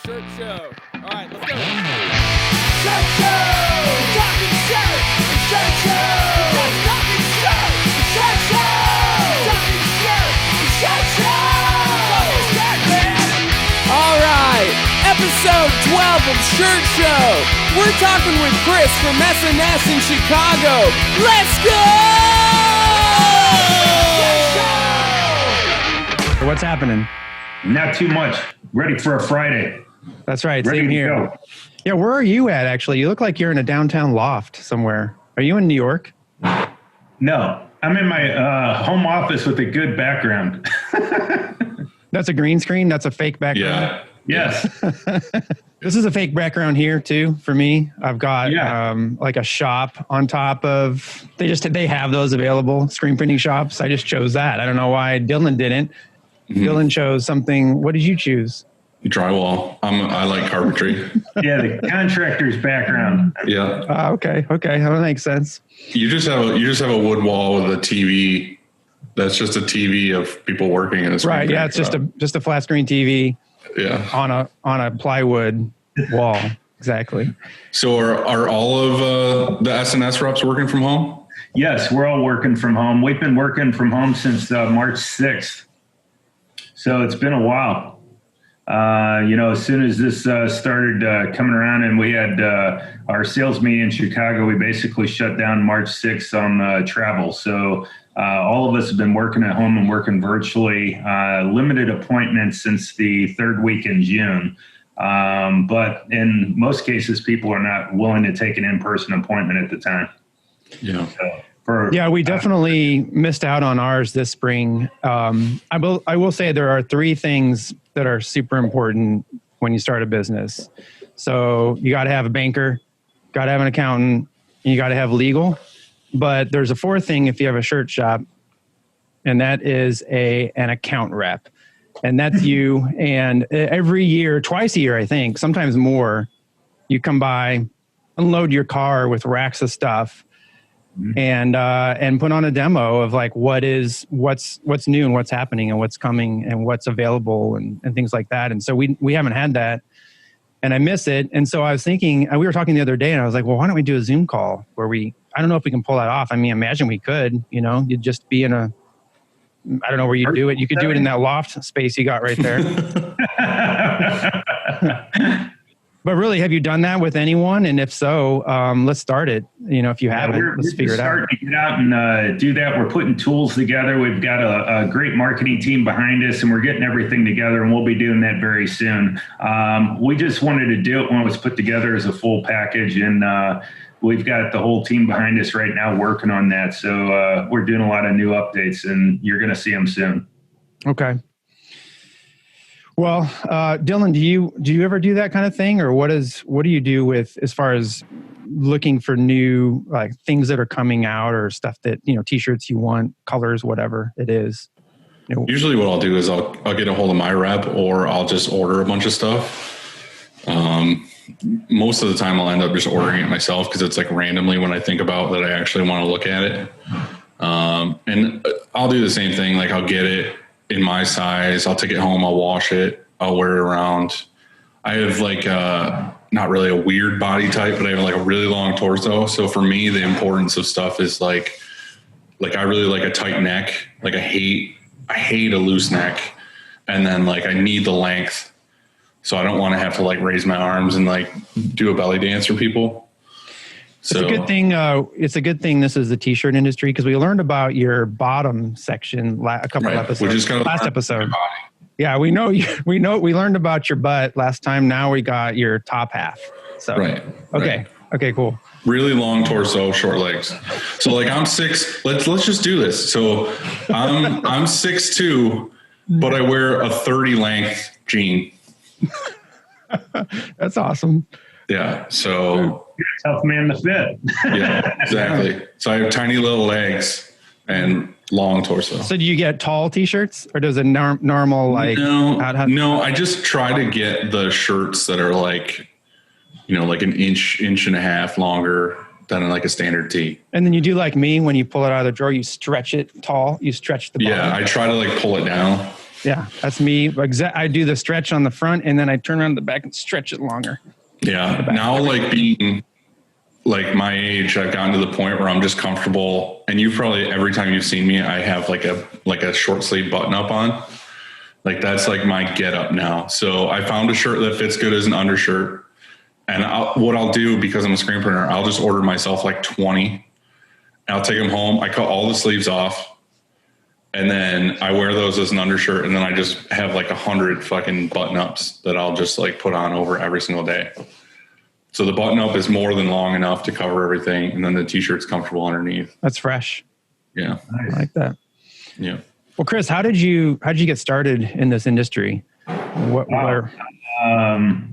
Shirt show. All right, let's go. Shirt show. Talking shirt. Shirt show. Just talking shirt. Shirt show. Talking shirt. Shirt show. Shirt, man. All right, episode 12 of Shirt Show. We're talking with Chris from S&S in Chicago. Let's go. What's happening? Not too much. Ready for a Friday. That's right. Ready Same here. Go. Yeah, where are you at, actually? You look like you're in a downtown loft somewhere. Are you in New York? No, I'm in my home office with a good background. That's a green screen? That's a fake background? Yeah. Yes. This is a fake background here, too, for me. I've got like a shop on top of... They have those available, screen printing shops. I just chose that. I don't know why Dylan didn't. Mm-hmm. Dylan chose something. What did you choose? Drywall. I like carpentry. Yeah, the contractor's background. Yeah. Okay. That makes sense. You just have a wood wall with a TV. That's just a TV of people working in this. Right. Yeah. It's just a flat screen TV. Yeah. On a plywood wall. Exactly. So are all of the S&S reps working from home? Yes, we're all working from home. We've been working from home since March 6th. So it's been a while. As soon as this started coming around and we had our sales meeting in Chicago, we basically shut down March 6th on travel. So all of us have been working at home and working virtually, limited appointments since the third week in June. But in most cases, people are not willing to take an in-person appointment at the time. Yeah. So we definitely missed out on ours this spring. I will say there are three things that are super important when you start a business. So you got to have a banker, got to have an accountant, and you got to have legal. But there's a fourth thing if you have a shirt shop, and that is an account rep. And that's you. And every year, twice a year, I think, sometimes more, you come by, unload your car with racks of stuff, and put on a demo of like what's new and what's happening and what's coming and what's available and things like that. And so we haven't had that, and I miss it. And so I was thinking, we were talking the other day, and I was like, well, why don't we do a Zoom call where I don't know if we can pull that off. I mean, imagine we could, you'd just be in I don't know where you do it. You could do it in that loft space you got right there. But really, have you done that with anyone? And if so, let's start it. If you haven't, let's figure it out. We're starting to get out and do that. We're putting tools together. We've got a great marketing team behind us, and we're getting everything together, and we'll be doing that very soon. We just wanted to do it when it was put together as a full package, and we've got the whole team behind us right now working on that. So we're doing a lot of new updates, and you're going to see them soon. Okay. Well, Dylan, do you ever do that kind of thing, or what do you do with as far as looking for new like things that are coming out or stuff that t-shirts you want, colors, whatever it is? Usually, what I'll do is I'll get a hold of my rep, or I'll just order a bunch of stuff. Most of the time, I'll end up just ordering it myself because it's like randomly when I think about that I actually want to look at it. And I'll do the same thing. Like I'll get it in my size. I'll take it home. I'll wash it. I'll wear it around. I have like not really a weird body type, but I have like a really long torso. So for me, the importance of stuff is like I really like a tight neck. Like I hate a loose neck. And then like I need the length. So I don't want to have to like raise my arms and like do a belly dance for people. So it's a good thing. It's a good thing. This is the t-shirt industry because we learned about your bottom section a couple episodes. We just got last episode. Yeah, we know. We learned about your butt last time. Now we got your top half. So right. Okay. Right. Okay. Cool. Really long torso, short legs. So like I'm 6. Let's just do this. So I'm 6'2", but I wear a 30 length jean. That's awesome. Yeah. So you're a tough man to fit. Yeah, exactly. So I have tiny little legs and long torso. So do you get tall t-shirts or does a normal like? No, I just try to get the shirts that are like, like an inch and a half longer than like a standard tee. And then you do like me when you pull it out of the drawer, you stretch it tall, you stretch the bottom. Yeah, I try to like pull it down. Yeah, that's me. I do the stretch on the front and then I turn around the back and stretch it longer. Yeah. Now, like being like my age, I've gotten to the point where I'm just comfortable. And you probably, every time you've seen me, I have like a short sleeve button up on. Like that's like my get up now. So I found a shirt that fits good as an undershirt. And what I'll do, because I'm a screen printer, I'll just order myself like 20. I'll take them home. I cut all the sleeves off. And then I wear those as an undershirt. And then I just have like 100 fucking button ups that I'll just like put on over every single day. So the button up is more than long enough to cover everything. And then the t-shirt's comfortable underneath. That's fresh. Yeah. I like that. Yeah. Well, Chris, how did you get started in this industry?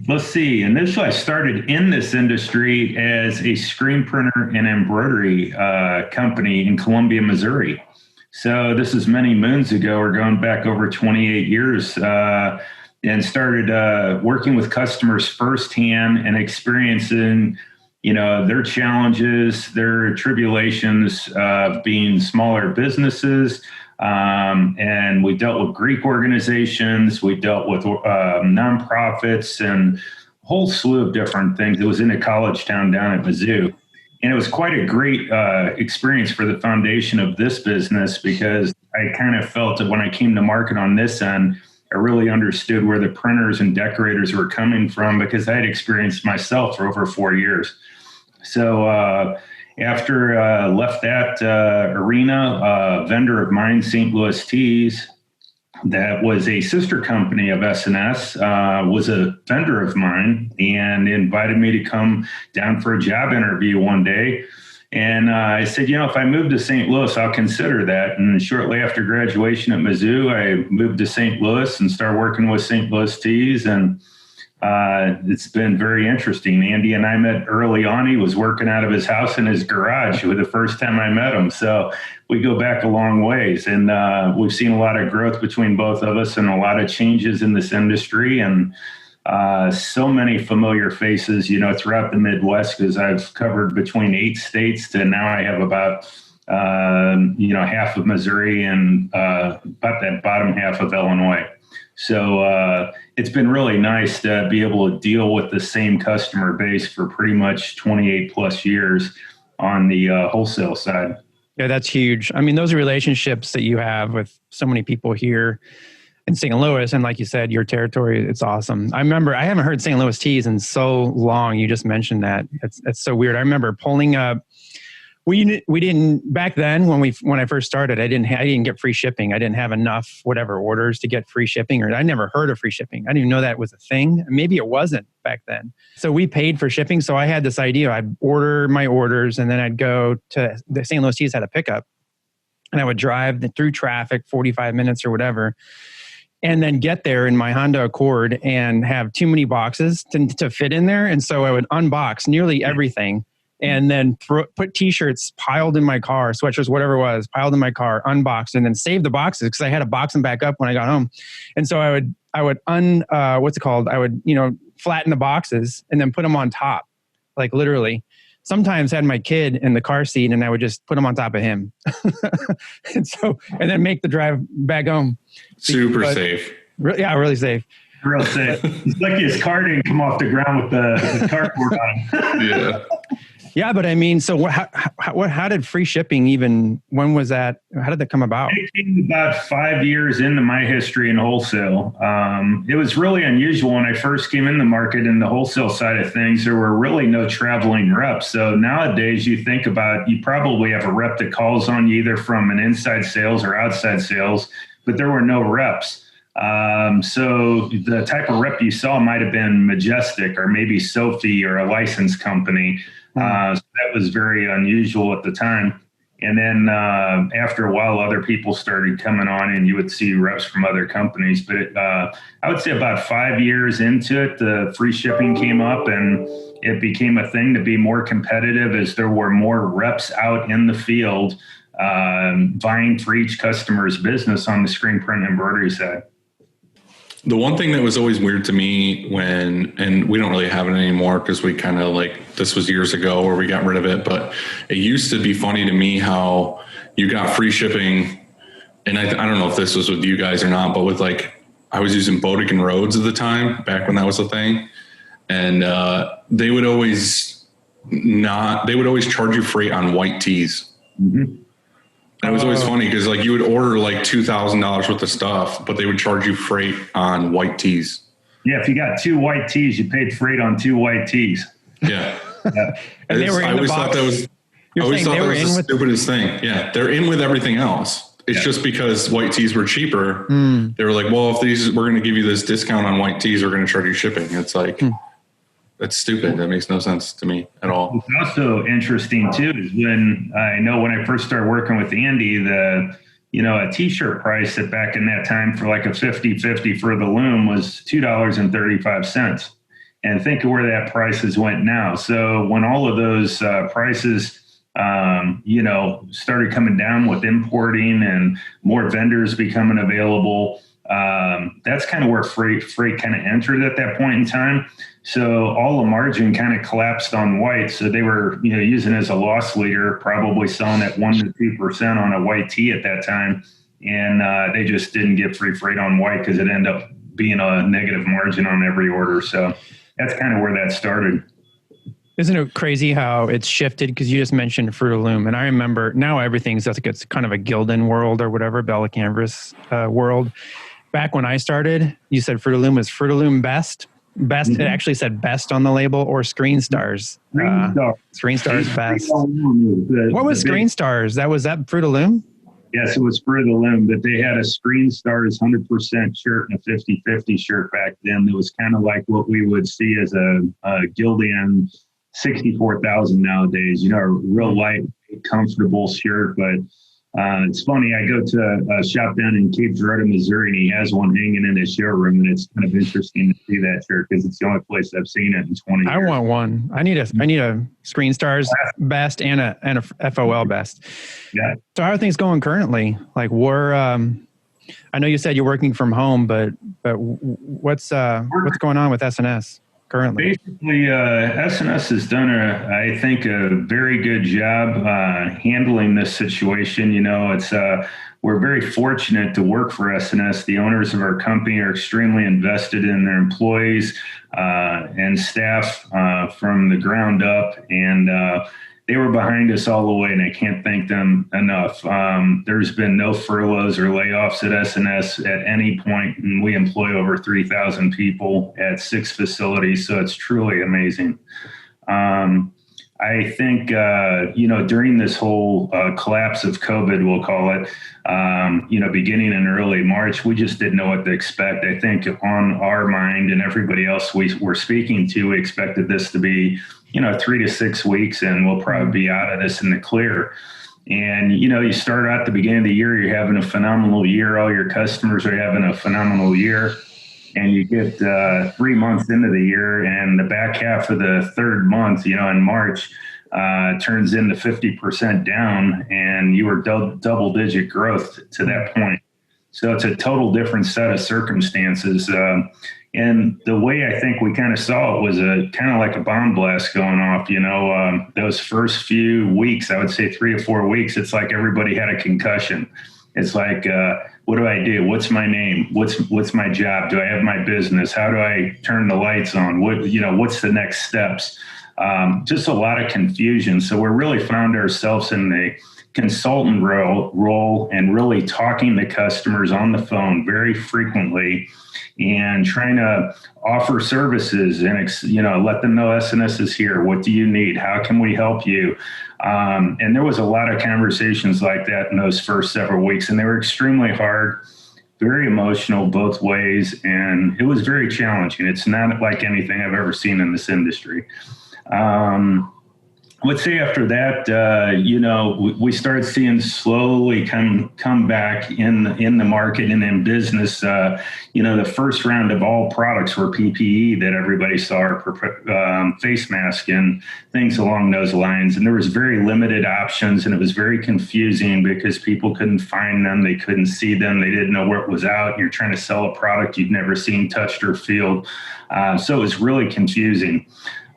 Let's see. Initially, I started in this industry as a screen printer and embroidery company in Columbia, Missouri. So this is many moons ago. We're going back over 28 years and started working with customers firsthand and experiencing, their challenges, their tribulations of being smaller businesses. And we dealt with Greek organizations. We dealt with nonprofits and a whole slew of different things. It was in a college town down at Mizzou. And it was quite a great experience for the foundation of this business, because I kind of felt that when I came to market on this end, I really understood where the printers and decorators were coming from, because I had experienced myself for over 4 years. So after left that arena, a vendor of mine, St. Louis Tees, that was a sister company of S&S, was a vendor of mine and invited me to come down for a job interview one day. And I said, if I move to St. Louis, I'll consider that. And shortly after graduation at Mizzou, I moved to St. Louis and started working with St. Louis Tees. And it's been very interesting. Andy and I met early on. He was working out of his house in his garage with the first time I met him. So we go back a long ways, and we've seen a lot of growth between both of us and a lot of changes in this industry, and so many familiar faces, throughout the Midwest, because I've covered between 8 states to now I have about, half of Missouri and about that bottom half of Illinois. So it's been really nice to be able to deal with the same customer base for pretty much 28 plus years on the wholesale side. Yeah, that's huge. I mean, those relationships that you have with so many people here in St. Louis, and like you said, your territory, it's awesome. I remember, I haven't heard St. Louis Tees in so long. You just mentioned that. It's so weird. I remember pulling up. We didn't back then when I first started. I didn't get free shipping. I didn't have enough orders to get free shipping, or I never heard of free shipping. I didn't even know that was a thing. Maybe it wasn't back then. So we paid for shipping. So I had this idea. I'd order my orders, and then I'd go to the St. Louis Tees had a pickup, and I would drive through traffic 45 minutes or whatever, and then get there in my Honda Accord and have too many boxes to fit in there. And so I would unbox nearly everything. And then put t-shirts piled in my car, sweatshirts, whatever it was, piled in my car, unboxed, and then save the boxes because I had to box them back up when I got home. And so I would flatten the boxes and then put them on top, like literally. Sometimes I had my kid in the car seat and I would just put him on top of him. and then make the drive back home. Super safe. Really safe. Real safe. It's like his car didn't come off the ground with the cardboard on him. Yeah. Yeah, but I mean, so how did free shipping even, when was that? How did that come about? It came about 5 years into my history in wholesale. It was really unusual when I first came in the market in the wholesale side of things. There were really no traveling reps. So nowadays you think about, you probably have a rep that calls on you either from an inside sales or outside sales, but there were no reps. So the type of rep you saw might have been Majestic or maybe Sophie or a licensed company. So that was very unusual at the time. And then after a while, other people started coming on and you would see reps from other companies. But I would say about 5 years into it, the free shipping came up and it became a thing to be more competitive as there were more reps out in the field vying for each customer's business on the screen print and embroidery side. The one thing that was always weird to me and we don't really have it anymore because we kind of this was years ago where we got rid of it, but it used to be funny to me how you got free shipping and I don't know if this was with you guys or not, but with like, I was using Bodigan Roads at the time, back when that was a thing. And they would always charge you freight on white tees. Mm-hmm. That was always funny because like you would order like $2,000 worth of stuff, but they would charge you freight on white tees. Yeah, if you got 2 white tees, you paid freight on 2 white tees. Yeah. And they were in I always the box. thought that was the stupidest thing. Yeah, they're in with everything else. It's just because white tees were cheaper. They were like, well, if we're going to give you this discount on white tees, we're going to charge you shipping. It's like, that's stupid. That makes no sense to me at all. What's also interesting too is when I first started working with Andy, a t-shirt price that back in that time for like a 50/50 for the loom was $2.35. And think of where that prices went now. So when all of those prices started coming down with importing and more vendors becoming available, that's kind of where freight kind of entered at that point in time. So all the margin kind of collapsed on white. So they were, using it as a loss leader, probably selling at 1 to 2% on a white tee at that time. And they just didn't get free freight on white because it ended up being a negative margin on every order. So that's kind of where that started. Isn't it crazy how it's shifted? Because you just mentioned Fruit of Loom, and I remember now everything's like it's kind of a Gildan world or whatever, Bella Canvas world. Back when I started, you said Fruit of Loom was Fruit of Loom best. It actually said best on the label, or Screen Stars. Screen Stars best. What was Screen Stars? Was that Fruit of Loom? Yes, it was Fruit of the Loom, but they had a Screen Stars 100% shirt and a 50/50 shirt back then. That was kind of like what we would see as a Gildan 64,000 nowadays. A real light, comfortable shirt, but it's funny. I go to a shop down in Cape Girardeau, Missouri, and he has one hanging in his showroom, and it's kind of interesting to see that shirt because it's the only place I've seen it in 20 years. I want one. I need a Screen Stars best and a FOL best. Yeah. So how are things going currently? Like I know you said you're working from home, but what's going on with S&S currently? Basically, S&S has done I think a very good job handling this situation. We're very fortunate to work for S&S. The owners of our company are extremely invested in their employees and staff from the ground up, and they were behind us all the way, and I can't thank them enough. There's been no furloughs or layoffs at S&S at any point, and we employ over 3,000 people at 6 facilities, so it's truly amazing. I think, during this whole collapse of COVID, we'll call it, beginning in early March, we just didn't know what to expect. I think on our mind and everybody else we were speaking to, we expected this to be 3 to 6 weeks, and we'll probably be out of this in the clear. And, you start out at the beginning of the year, you're having a phenomenal year. All your customers are having a phenomenal year. And you get 3 months into the year, and the back half of the third month, in March, turns into 50% down, and you were double-digit growth to that point. So it's a total different set of circumstances. And the way I think we kind of saw it was kind of like a bomb blast going off. Those first few weeks, I would say 3 or 4 weeks, it's like everybody had a concussion. It's like, what do I do? What's my name? What's my job? Do I have my business? How do I turn the lights on? What's the next steps? Just a lot of confusion. So we really found ourselves in the consultant role and really talking to customers on the phone very frequently and trying to offer services and, let them know S&S is here. What do you need? How can we help you? And there was a lot of conversations like that in those first several weeks, and they were extremely hard, very emotional both ways, and it was very challenging. It's not like anything I've ever seen in this industry. I would say after that, we started seeing slowly come back in the market and in business. The first round of all products were PPE that everybody saw, face mask and things along those lines. And there was very limited options, and it was very confusing because people couldn't find them. They couldn't see them. They didn't know where it was out. You're trying to sell a product you'd never seen, touched, or feel. So it was really confusing.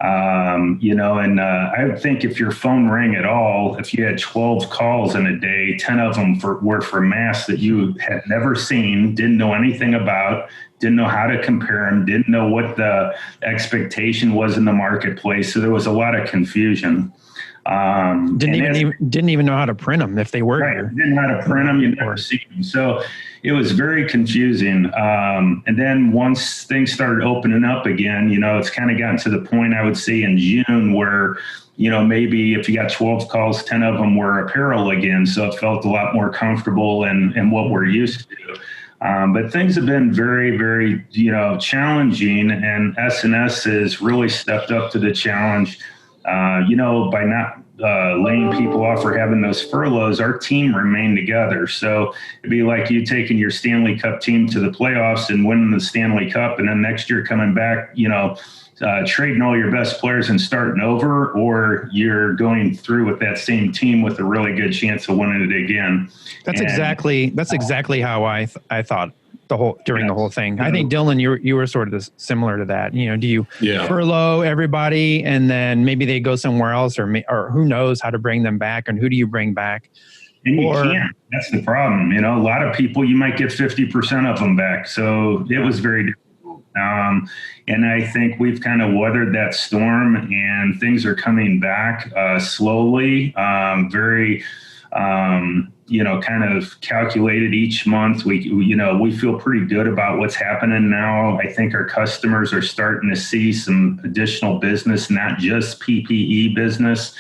And I think if your phone rang at all, if you had 12 calls in a day, 10 of them were for masks that you had never seen, didn't know anything about, didn't know how to compare them, didn't know what the expectation was in the marketplace. So there was a lot of confusion. Didn't even know how to print them if they were right, here. Didn't know how to print them. You never see them. So it was very confusing. And then once things started opening up again, it's kind of gotten to the point I would say in June where, maybe if you got 12 calls, 10 of them were apparel again. So it felt a lot more comfortable and what we're used to. But things have been very, very, challenging, and S&S has really stepped up to the challenge. By not laying people off or having those furloughs, our team remained together. So it'd be like you taking your Stanley Cup team to the playoffs and winning the Stanley Cup, and then next year coming back, trading all your best players and starting over, or you're going through with that same team with a really good chance of winning it again. That's exactly how I thought the whole thing. I think Dylan, you were sort of similar to that. Do you furlough everybody and then maybe they go somewhere else, or who knows how to bring them back, and who do you bring back? And you can't. That's the problem. A lot of people, you might get 50% of them back. So it was very difficult. And I think we've kind of weathered that storm, and things are coming back slowly, very, kind of calculated each month. We feel pretty good about what's happening now. I think our customers are starting to see some additional business, not just PPE business,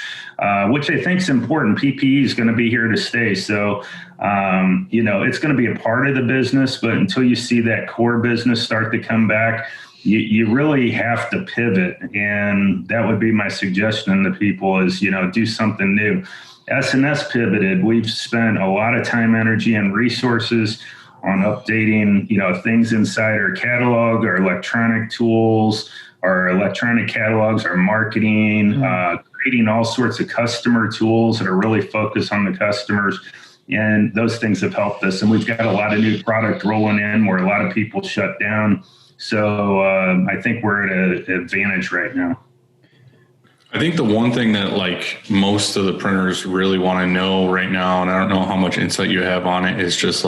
which I think is important. PPE is going to be here to stay. So, it's going to be a part of the business, but until you see that core business start to come back, you really have to pivot. And that would be my suggestion to people is, do something new. S&S pivoted. We've spent a lot of time, energy, and resources on updating, things inside our catalog, our electronic tools, our electronic catalogs, our marketing, creating all sorts of customer tools that are really focused on the customers. And those things have helped us. And we've got a lot of new product rolling in where a lot of people shut down. So I think we're at an advantage right now. I think the one thing that most of the printers really want to know right now, and I don't know how much insight you have on it, is just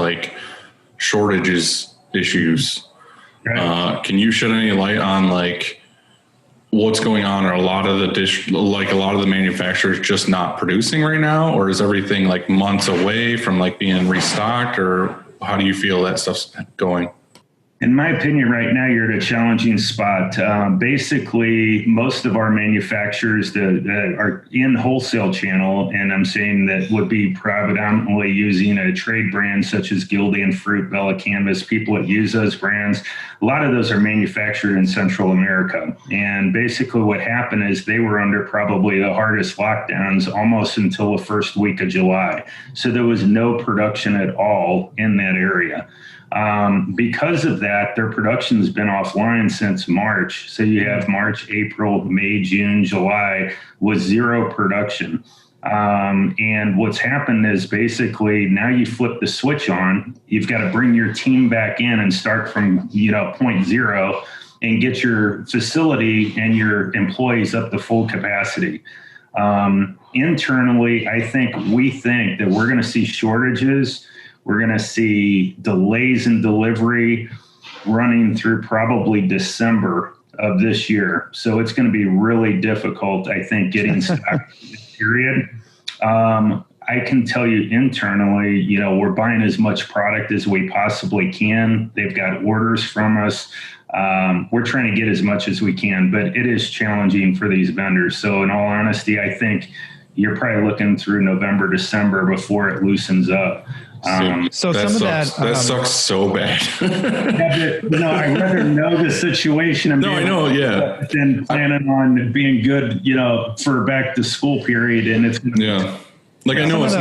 shortages issues. Right. Can you shed any light on what's going on? Are a lot of the manufacturers just not producing right now, or is everything months away from being restocked, or how do you feel that stuff's going? In my opinion, right now, you're at a challenging spot. Basically, most of our manufacturers that are in wholesale channel, and I'm saying that would be predominantly using a trade brand such as Gildan, Fruit, Bella Canvas, people that use those brands, a lot of those are manufactured in Central America. And basically what happened is they were under probably the hardest lockdowns almost until the first week of July. So there was no production at all in that area. Because of that, their production has been offline since March. So you have March, April, May, June, July with zero production. And what's happened is basically now you flip the switch on, you've got to bring your team back in and start from, point zero and get your facility and your employees up to full capacity. Internally, we think that we're going to see shortages. We're going to see delays in delivery running through probably December of this year. So it's going to be really difficult, I think, getting stock in this period. I can tell you internally, we're buying as much product as we possibly can. They've got orders from us. We're trying to get as much as we can, but it is challenging for these vendors. So in all honesty, I think you're probably looking through November, December before it loosens up. So some of that sucks so bad. I'd rather know the situation and than planning on being good, for back to school period. And it's I know it's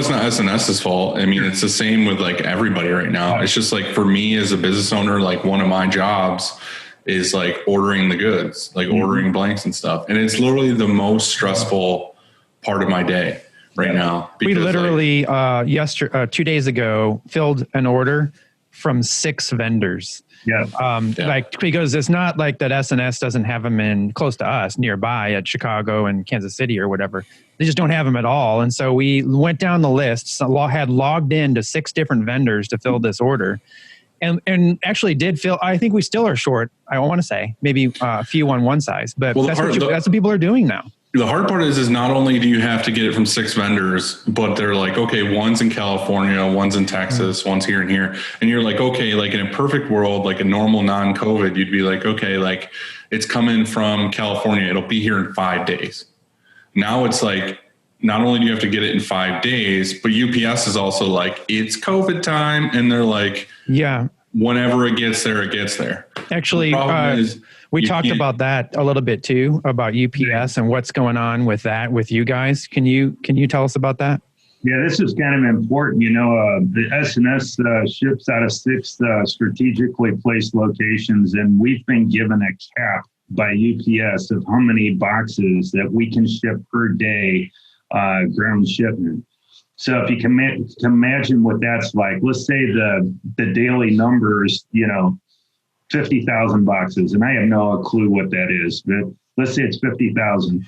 not S&S's fault. I mean, it's the same with everybody right now. It's just for me as a business owner, one of my jobs is ordering the goods, ordering blanks and stuff. And it's literally the most stressful part of my day right now. We literally 2 days ago filled an order from 6 vendors. Yeah. Like, because it's not like that S&S doesn't have them in close to us nearby at Chicago and Kansas City or whatever. They just don't have them at all. And so we went down the list, had logged in to 6 different vendors to fill this order. And actually did fill. I think we still are short. I want to say maybe a few on one size, but that's what people are doing now. The hard part is not only do you have to get it from 6 vendors, but they're like, okay, one's in California, one's in Texas, one's here and here. And you're like, okay, like in a perfect world, like a normal non-COVID, you'd be like, okay, like it's coming from California. It'll be here in 5 days. Now it's like, not only do you have to get it in 5 days, but UPS is also like, it's COVID time. And they're like, yeah, whenever it gets there, it gets there. Actually, we talked about that a little bit too, about UPS and what's going on with that with you guys. Can you tell us about that? Yeah, this is kind of important. You know, the S&S ships out of 6 strategically placed locations, and we've been given a cap by UPS of how many boxes that we can ship per day, ground shipment. So if you can imagine what that's like, let's say the daily numbers, 50,000 boxes, and I have no clue what that is, but let's say it's 50,000.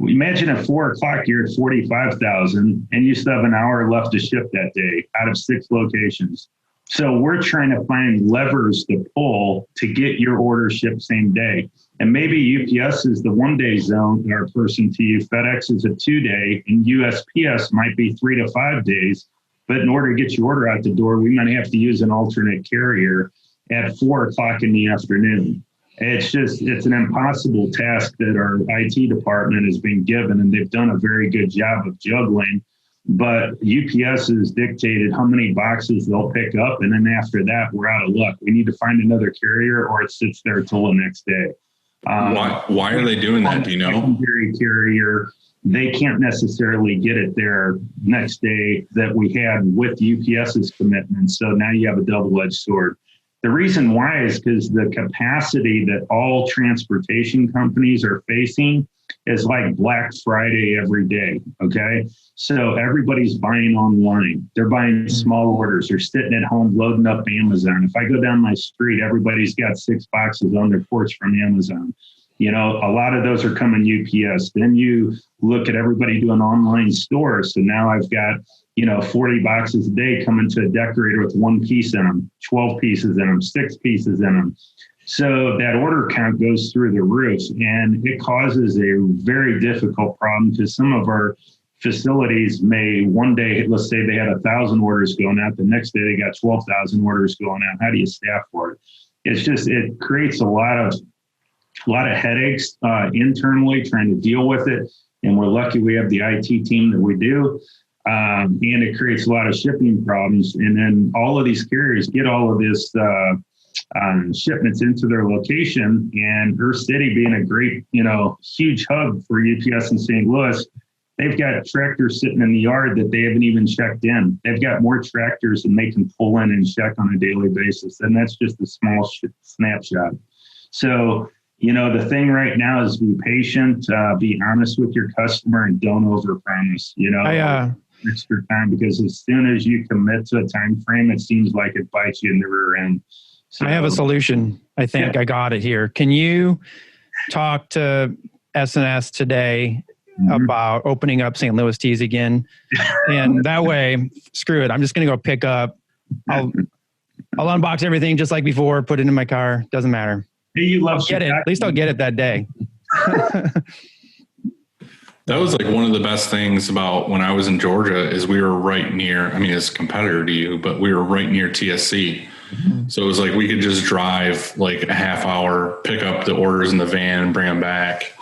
Imagine at 4 o'clock, you're at 45,000 and you still have an hour left to ship that day out of 6 locations. So we're trying to find levers to pull to get your order shipped same day. And maybe UPS is the 1-day zone or person to you. FedEx is a 2-day, and USPS might be 3 to 5 days. But in order to get your order out the door, we might have to use an alternate carrier at 4 o'clock in the afternoon. It's an impossible task that our IT department has been given, and they've done a very good job of juggling. But UPS has dictated how many boxes they'll pick up, and then after that, we're out of luck. We need to find another carrier, or it sits there till the next day. Why are they doing that? Do you know? Secondary carrier, they can't necessarily get it there next day that we had with UPS's commitment. So now you have a double-edged sword. The reason why is because the capacity that all transportation companies are facing is like Black Friday every day. Okay. So everybody's buying online. They're buying small orders. They're sitting at home loading up Amazon. If I go down my street, everybody's got 6 boxes on their porch from Amazon. A lot of those are coming UPS. Then you look at everybody doing online stores. So now I've got 40 boxes a day coming to a decorator with 1 piece in them, 12 pieces in them, 6 pieces in them. So that order count goes through the roof, and it causes a very difficult problem because some of our facilities may one day, let's say they had 1,000 orders going out. The next day they got 12,000 orders going out. How do you staff for it? It creates a lot of headaches internally trying to deal with it. And we're lucky we have the IT team that we do. And it creates a lot of shipping problems. And then all of these carriers get all of this shipments into their location. And her city being a great, huge hub for UPS in St. Louis, they've got tractors sitting in the yard that they haven't even checked in. They've got more tractors than they can pull in and check on a daily basis. And that's just a small snapshot. So, the thing right now is be patient, be honest with your customer, and don't overpromise, extra time, because as soon as you commit to a time frame, it seems like it bites you in the rear end. So, I have a solution. I think I got it here. Can you talk to S&S today about opening up St. Louis Tees again? And that way, screw it. I'm just going to go pick up. I'll unbox everything just like before, put it in my car. Doesn't matter. You love get it. At least I'll get it that day. That was like one of the best things about when I was in Georgia is we were right near, as a competitor to you, but we were right near TSC. Mm-hmm. So it was like we could just drive like a half hour, pick up the orders in the van and bring them back.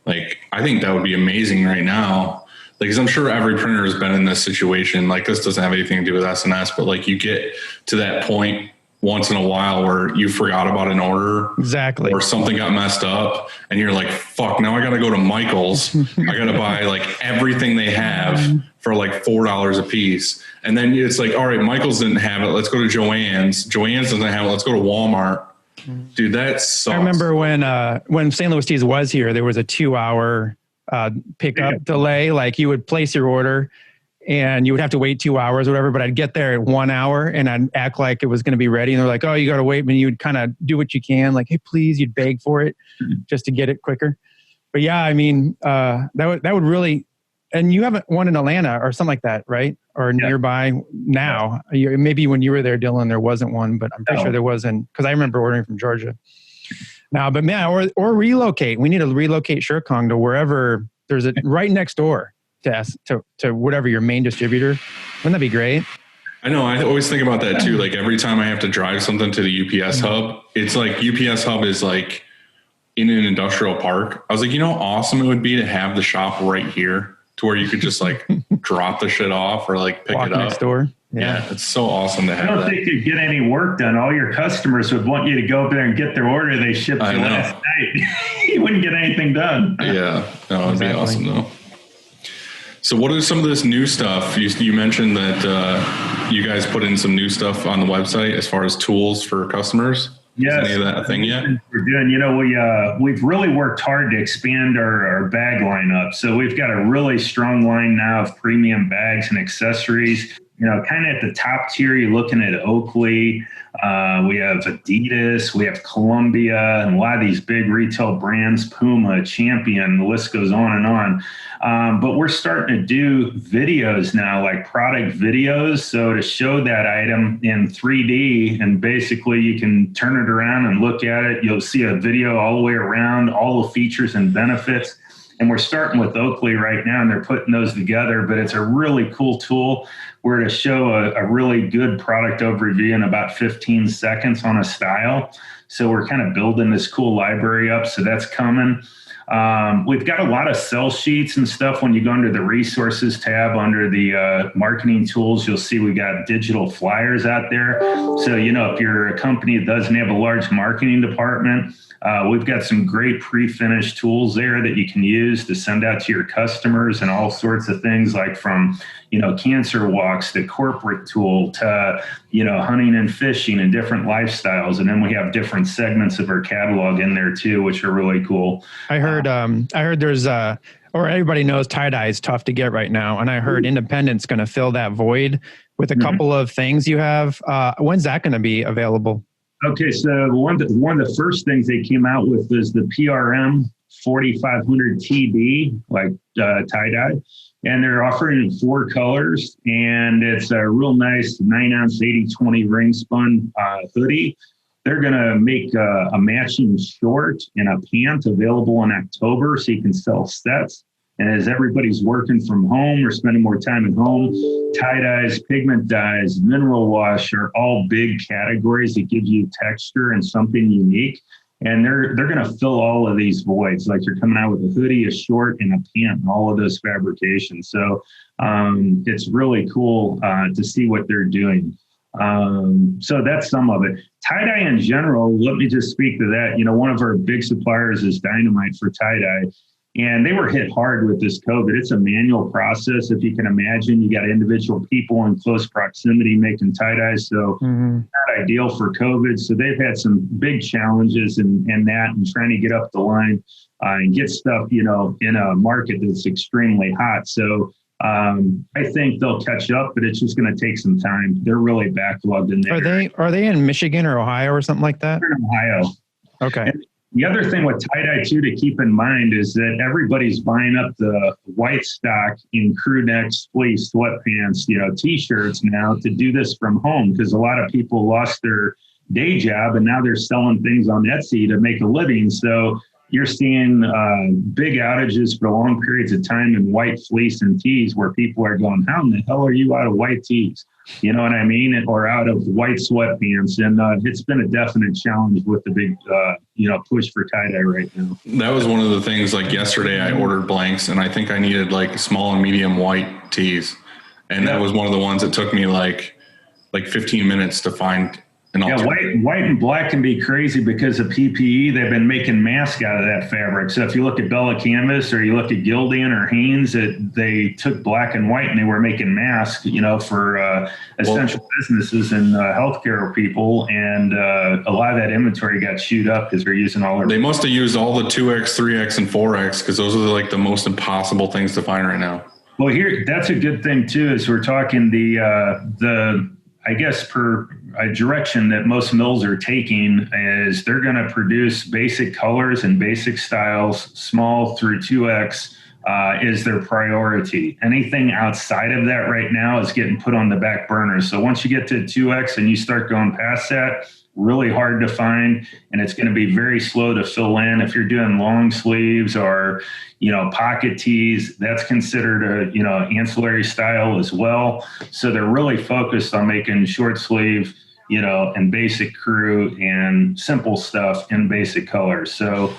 Like, I think that would be amazing right now. Like, 'cause I'm sure every printer has been in this situation. Like, this doesn't have anything to do with S&S, but like you get to that point once in a while where you forgot about an order. Exactly. Or something got messed up and you're like, fuck, now I got to go to Michael's. I got to buy like everything they have for like $4 a piece. And then it's like, all right, Michael's didn't have it. Let's go to Joann's. Joann's doesn't have it. Let's go to Walmart. Dude, that sucks. I remember when St. Louis Tees was here, there was a 2-hour pickup delay. Like, you would place your order and you would have to wait 2 hours or whatever, but I'd get there in 1 hour and I'd act like it was going to be ready. And they're like, oh, you got to wait. And you would kind of do what you can. Like, hey, please, you'd beg for it just to get it quicker. But yeah, I mean, that would really, and you haven't one in Atlanta or something like that, right? Or nearby now. Maybe when you were there, Dylan, there wasn't one, but I'm pretty sure there wasn't, because I remember ordering from Georgia. Now, but man, or relocate. We need to relocate Shirkong to wherever there's a right next door to whatever your main distributor. Wouldn't that be great? I know. I always think about that too. Like every time I have to drive something to the UPS hub, it's like UPS hub is like in an industrial park. I was like, how awesome it would be to have the shop right here to where you could just like drop the shit off or like pick Walk it up next door. Yeah, it's so awesome to have. I don't think you'd get any work done. All your customers would want you to go up there and get their order they shipped you last night. You wouldn't get anything done. Yeah, no, it'd be awesome though. So what is some of this new stuff? You mentioned that you guys put in some new stuff on the website as far as tools for customers. Yes. Is any of that a thing yet? We're doing, we've really worked hard to expand our bag lineup. So we've got a really strong line now of premium bags and accessories. Kind of at the top tier, you're looking at Oakley. We have Adidas, we have Columbia, and a lot of these big retail brands, Puma, Champion, the list goes on and on. But we're starting to do videos now, like product videos. So to show that item in 3D, and basically you can turn it around and look at it. You'll see a video all the way around, all the features and benefits. And we're starting with Oakley right now, and they're putting those together. But it's a really cool tool where to show a really good product overview in about 15 seconds on a style. So we're kind of building this cool library up. So that's coming. We've got a lot of sell sheets and stuff. When you go under the resources tab under the marketing tools, you'll see we got digital flyers out there. So, if you're a company that doesn't have a large marketing department, we've got some great pre-finished tools there that you can use to send out to your customers, and all sorts of things like from, cancer walks to corporate tool to, hunting and fishing and different lifestyles. And then we have different segments of our catalog in there too, which are really cool. I heard there's or everybody knows tie-dye is tough to get right now. And I heard Independent's going to fill that void with a couple of things you have. When's that going to be available? Okay, so one of the first things they came out with is the PRM 4500 TB, like tie-dye. And they're offering it in 4 colors. And it's a real nice 9-ounce 80/20 ring spun hoodie. They're going to make a matching short and a pant available in October, so you can sell sets. And as everybody's working from home or spending more time at home, tie-dyes, pigment dyes, mineral wash are all big categories that give you texture and something unique. And they're going to fill all of these voids. Like you're coming out with a hoodie, a short, and a pant, and all of those fabrications. So it's really cool to see what they're doing. So that's some of it. Tie-dye in general, let me just speak to that. One of our big suppliers is Dynamite for tie-dye. And they were hit hard with this COVID. It's a manual process. If you can imagine, you got individual people in close proximity making tie-dye. So not ideal for COVID. So they've had some big challenges in that, and trying to get up the line and get stuff, in a market that's extremely hot. So I think they'll catch up, but it's just going to take some time. They're really backlogged in there. Are they in Michigan or Ohio or something like that? They're in Ohio. Okay. And the other thing with tie-dye too to keep in mind is that everybody's buying up the white stock in crew necks, fleece, sweatpants, t-shirts now to do this from home, because a lot of people lost their day job and now they're selling things on Etsy to make a living. So you're seeing big outages for long periods of time in white fleece and tees, where people are going, how in the hell are you out of white tees? You know what I mean? Or out of white sweatpants. And it's been a definite challenge with the big, push for tie-dye right now. That was one of the things, like yesterday I ordered blanks, and I think I needed like small and medium white tees. And that was one of the ones that took me like 15 minutes to find. White and black can be crazy because of PPE. They've been making masks out of that fabric. So if you look at Bella Canvas or you look at Gildan or Hanes, they took black and white and they were making masks, for essential businesses and healthcare people. And a lot of that inventory got chewed up because they're using all their. They must have used all the 2X, 3X, and 4X, because those are like the most impossible things to find right now. Well, here, that's a good thing too, is we're talking the I guess per direction that most mills are taking is they're going to produce basic colors and basic styles, small through 2X is their priority. Anything outside of that right now is getting put on the back burner. So once you get to 2X and you start going past that, really hard to find, and it's going to be very slow to fill in. If you're doing long sleeves or, pocket tees, that's considered a, ancillary style as well. So they're really focused on making short sleeve, and basic crew and simple stuff in basic colors. So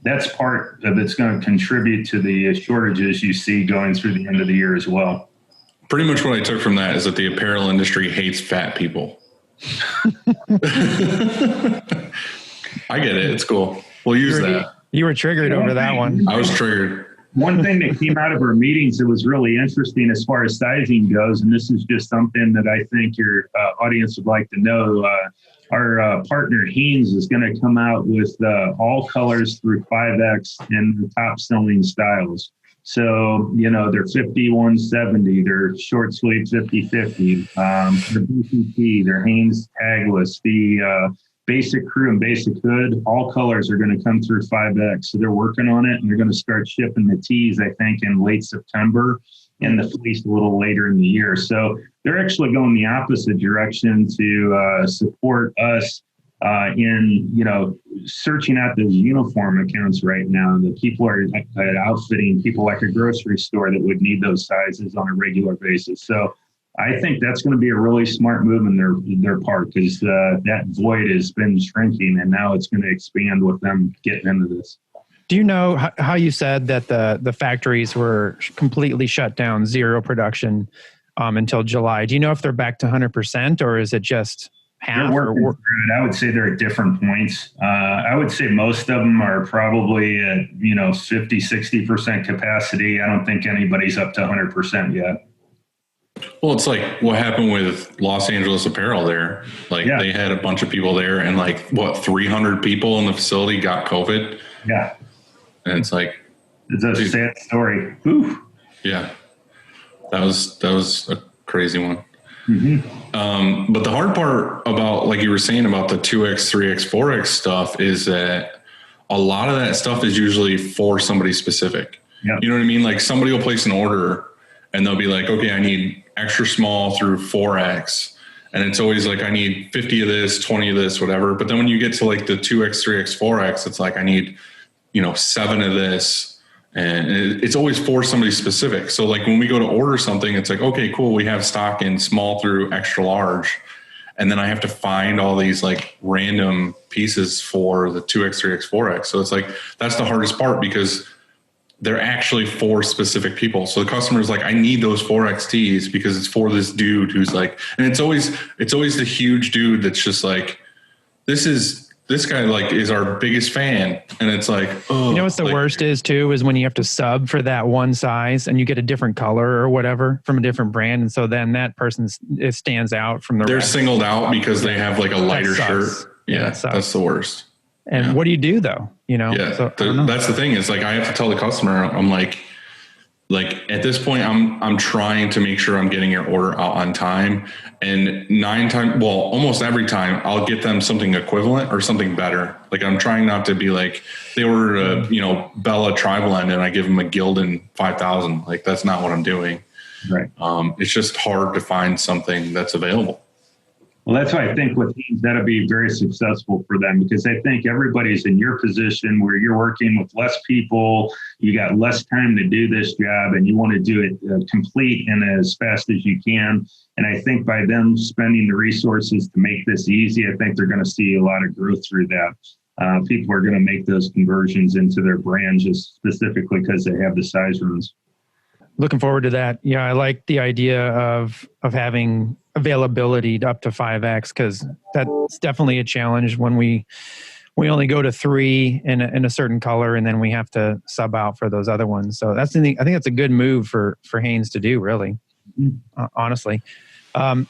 that's part of it's going to contribute to the shortages you see going through the end of the year as well. Pretty much what I took from that is that the apparel industry hates fat people. I get it. It's cool. We'll use that. You were triggered over that one. I was triggered. One thing that came out of our meetings that was really interesting as far as sizing goes, and this is just something that I think your audience would like to know, our partner Hanes is going to come out with all colors through 5X in the top selling styles. So, they're 50-170, they're short sleeve 50-50, they're BCT, they're Hanes tagless, the basic crew and basic hood, all colors are going to come through 5X. So they're working on it, and they're going to start shipping the tees, I think, in late September, and the fleece a little later in the year. So they're actually going the opposite direction to support us in, searching out those uniform accounts right now. The people are outfitting people like a grocery store that would need those sizes on a regular basis. So I think that's going to be a really smart move in their part, because that void has been shrinking, and now it's going to expand with them getting into this. Do you know how you said that the factories were completely shut down, zero production until July? Do you know if they're back to 100%, or is it just half? They're working through it. I would say they're at different points. I would say most of them are probably at 50-60% capacity. I don't think anybody's up to 100% yet. Well, it's like what happened with Los Angeles Apparel there. They had a bunch of people there, and 300 people in the facility got COVID. Yeah. And it's like, it's a sad story. Ooh. Yeah. That was a crazy one. Mm-hmm. But the hard part about, like you were saying about the 2X, 3X, 4X stuff is that a lot of that stuff is usually for somebody specific. Yep. You know what I mean? Like somebody will place an order and they'll be like, okay, I need extra small through 4X. And it's always like, I need 50 of this, 20 of this, whatever. But then when you get to like the 2X, 3X, 4X, it's like, I need, 7 of this. And it's always for somebody specific. So like when we go to order something, it's like, okay, cool. We have stock in small through extra large. And then I have to find all these like random pieces for the 2X, 3X, 4X. So it's like, that's the hardest part, because they're actually for specific people. So the customer's like, I need those 4XTs because it's for this dude who's like, and it's always the huge dude that's just like, this guy like is our biggest fan. And it's like, oh, what's the worst is too, is when you have to sub for that one size and you get a different color or whatever from a different brand. And so then that person, it stands out from the They're rest. singled out because they have like a lighter shirt. Yeah, that's the worst. And what do you do though? Yeah, so, that's the thing is like, I have to tell the customer, I'm like at this point, I'm trying to make sure I'm getting your order out on time, and almost every time I'll get them something equivalent or something better. Like I'm trying not to be like, they ordered a, Bella Tri-Blend and I give them a Gildan 5000. Like that's not what I'm doing. Right. It's just hard to find something that's available. Well, that's why I think with teams, that'll be very successful for them, because I think everybody's in your position where you're working with less people, you got less time to do this job, and you want to do it complete and as fast as you can. And I think by them spending the resources to make this easy, I think they're going to see a lot of growth through that. People are going to make those conversions into their brand just specifically because they have the size runs. Looking forward to that. Yeah, I like the idea of having availability up to 5X, because that's definitely a challenge when we only go to 3 in a certain color, and then we have to sub out for those other ones. So that's I think that's a good move for Hanes to do, really. Honestly. I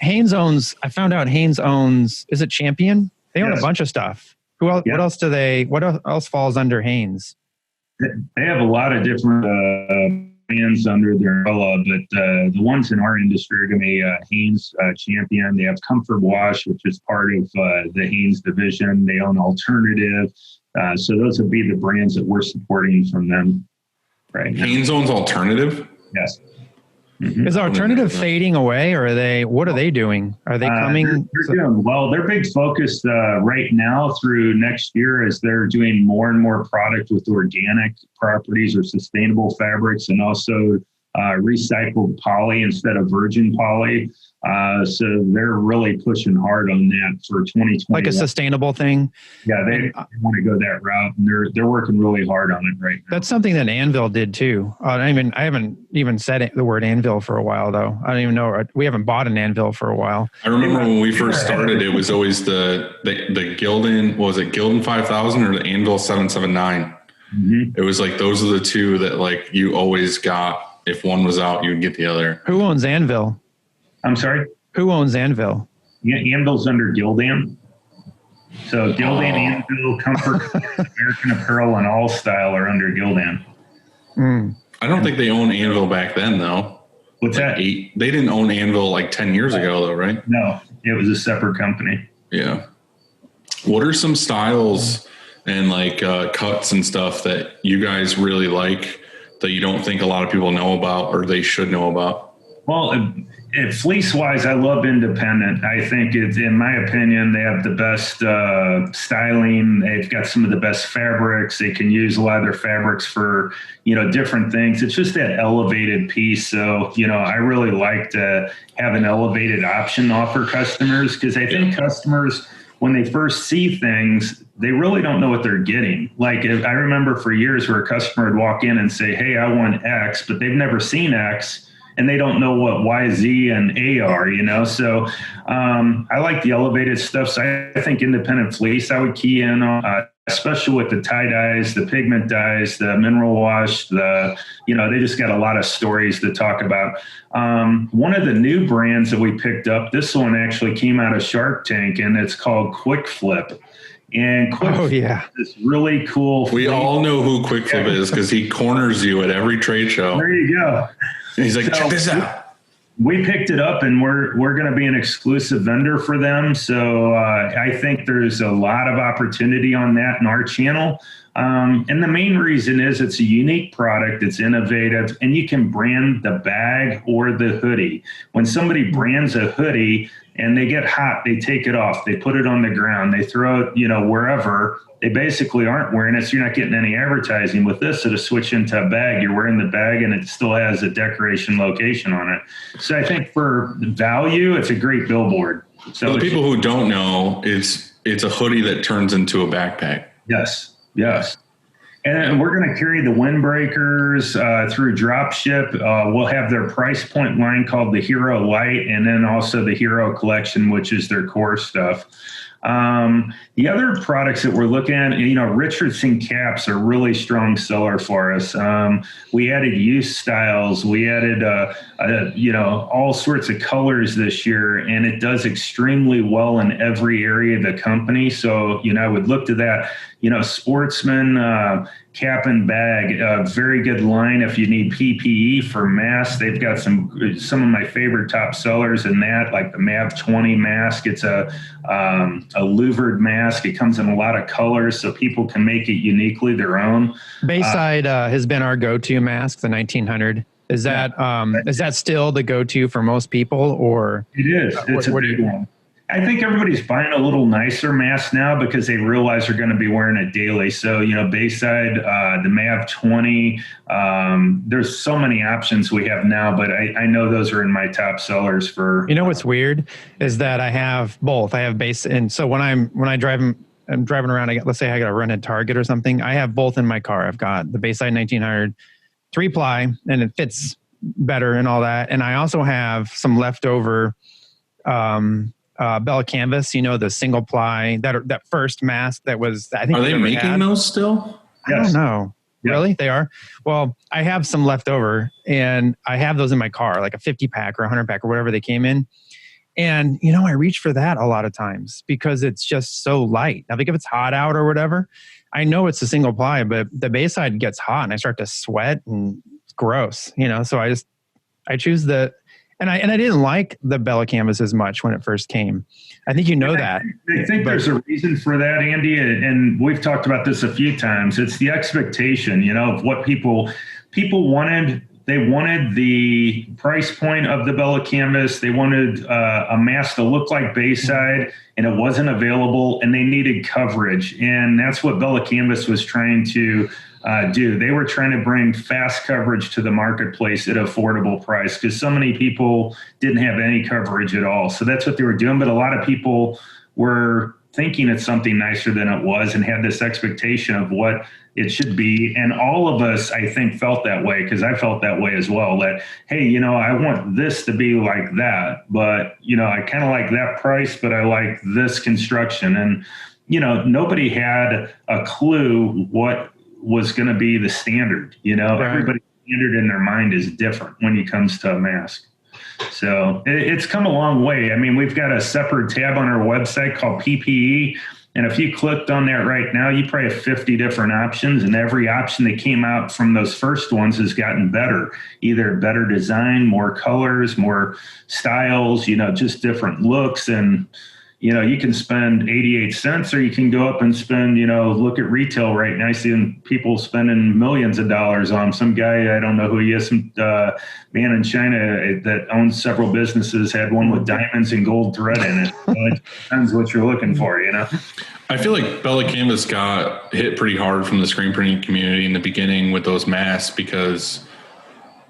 found out Hanes owns, is it Champion? They own a bunch of stuff. Who else? What else falls under Hanes? They have a lot of different brands under their umbrella, but the ones in our industry are going to be Hanes Champion. They have Comfort Wash, which is part of the Hanes division. They own Alternative. So those would be the brands that we're supporting from them right now. Hanes owns Alternative? Yes. Mm-hmm. Is Alternative fading away, or what are they doing? Are they coming? They're doing well. Their big focus right now through next year is they're doing more and more product with organic properties or sustainable fabrics, and also recycled poly instead of virgin poly. So they're really pushing hard on that for 2020. Like a sustainable thing. Yeah, they want to go that route, and they're working really hard on it right now. That's something that Anvil did too. I haven't even said the word Anvil for a while though. I don't even know. We haven't bought an Anvil for a while. I remember when we first started, it was always the Gildan. Was it Gildan 5000 or the Anvil 779? Mm-hmm. It was like those are the two that like you always got. If one was out, you would get the other. Who owns Anvil? I'm sorry? Who owns Anvil? Yeah, Anvil's under Gildan. So Gildan, Anvil, Comfort, American Apparel, and All Style are under Gildan. I don't think they owned Anvil back then, though. What's like that? They didn't own Anvil like 10 years ago, though, right? No, it was a separate company. Yeah. What are some styles and like cuts and stuff that you guys really like that you don't think a lot of people know about or they should know about? Well, fleece-wise, I love Independent. I think it's, in my opinion, they have the best styling. They've got some of the best fabrics. They can use a lot of their fabrics for, different things. It's just that elevated piece. So, I really like to have an elevated option to offer customers, because I think customers, when they first see things, they really don't know what they're getting. Like I remember for years where a customer would walk in and say, hey, I want X, but they've never seen X. And they don't know what Y, Z, and A are, So I like the elevated stuff. So I think Independent Fleece, I would key in on, especially with the tie dyes, the pigment dyes, the mineral wash, they just got a lot of stories to talk about. One of the new brands that we picked up, this one actually came out of Shark Tank, and it's called Quick Flip. And Quick Flip is really cool. We all know who Quick Flip is because he corners you at every trade show. There you go. And he's like, check this out. We picked it up, and we're going to be an exclusive vendor for them. So I think there's a lot of opportunity on that in our channel. And the main reason is it's a unique product, it's innovative, and you can brand the bag or the hoodie. When somebody brands a hoodie and they get hot, they take it off, they put it on the ground, they throw it, wherever. They basically aren't wearing it, so you're not getting any advertising. With this, it'll switch into a bag. You're wearing the bag, and it still has a decoration location on it. So I think for value, it's a great billboard. So the people who don't know, it's a hoodie that turns into a backpack. Yes. And we're going to carry the windbreakers through drop ship. We'll have their price point line called the Hero Light, and then also the Hero Collection, which is their core stuff. The other products that we're looking at, Richardson caps are really strong seller for us. We added youth styles. We added, all sorts of colors this year, and it does extremely well in every area of the company. So, I would look to that, Sportsman, cap and bag, a very good line if you need PPE for masks. They've got some of my favorite top sellers in that, like the MAV 20 mask. It's a louvered mask. It comes in a lot of colors, so people can make it uniquely their own. Bayside has been our go-to mask, the 1900. Is that still the go-to for most people, or it is? It's a big one. I think everybody's buying a little nicer mask now because they realize they're going to be wearing it daily. So, Bayside, the MAV 20, there's so many options we have now, but I know those are in my top sellers for. What's weird is that I have both. I have base, and so when I'm driving around, let's say I got to run at Target or something, I have both in my car. I've got the Bayside 1900 3-ply, and it fits better and all that. And I also have some leftover Bella Canvas, the single ply, that first mask that was, I think. Are they making those still? I don't know. Yeah. Really? They are? Well, I have some left over, and I have those in my car, like a 50 pack or 100 pack or whatever they came in. And, I reach for that a lot of times because it's just so light. Now, if it's hot out or whatever, I know it's a single ply, but the Bayside gets hot and I start to sweat and gross, so I choose and I didn't like the Bella canvas as much when it first came. I think that. I think there's a reason for that, Andy, and we've talked about this a few times. It's the expectation, of what people wanted. They wanted the price point of the Bella canvas. They wanted a mask to look like Bayside, and it wasn't available, and they needed coverage. And that's what Bella canvas was trying to do. They were trying to bring fast coverage to the marketplace at an affordable price because so many people didn't have any coverage at all. So that's what they were doing. But a lot of people were thinking it's something nicer than it was and had this expectation of what it should be. And all of us, I think, felt that way because I felt that way as well, that, hey, I want this to be like that, but, I kind of like that price, but I like this construction. And, nobody had a clue what was going to be the standard. Right. Everybody's standard in their mind is different when it comes to a mask. So it's come a long way. I mean, we've got a separate tab on our website called PPE. And if you clicked on that right now, you probably have 50 different options. And every option that came out from those first ones has gotten better, either better design, more colors, more styles, just different looks. And, you can spend 88 cents or you can go up and spend, look at retail right now. I see people spending millions of dollars on some guy. I don't know who he is. Some man in China that owns several businesses had one with diamonds and gold thread in it. So it depends what you're looking for, I feel like Bella Canvas got hit pretty hard from the screen printing community in the beginning with those masks because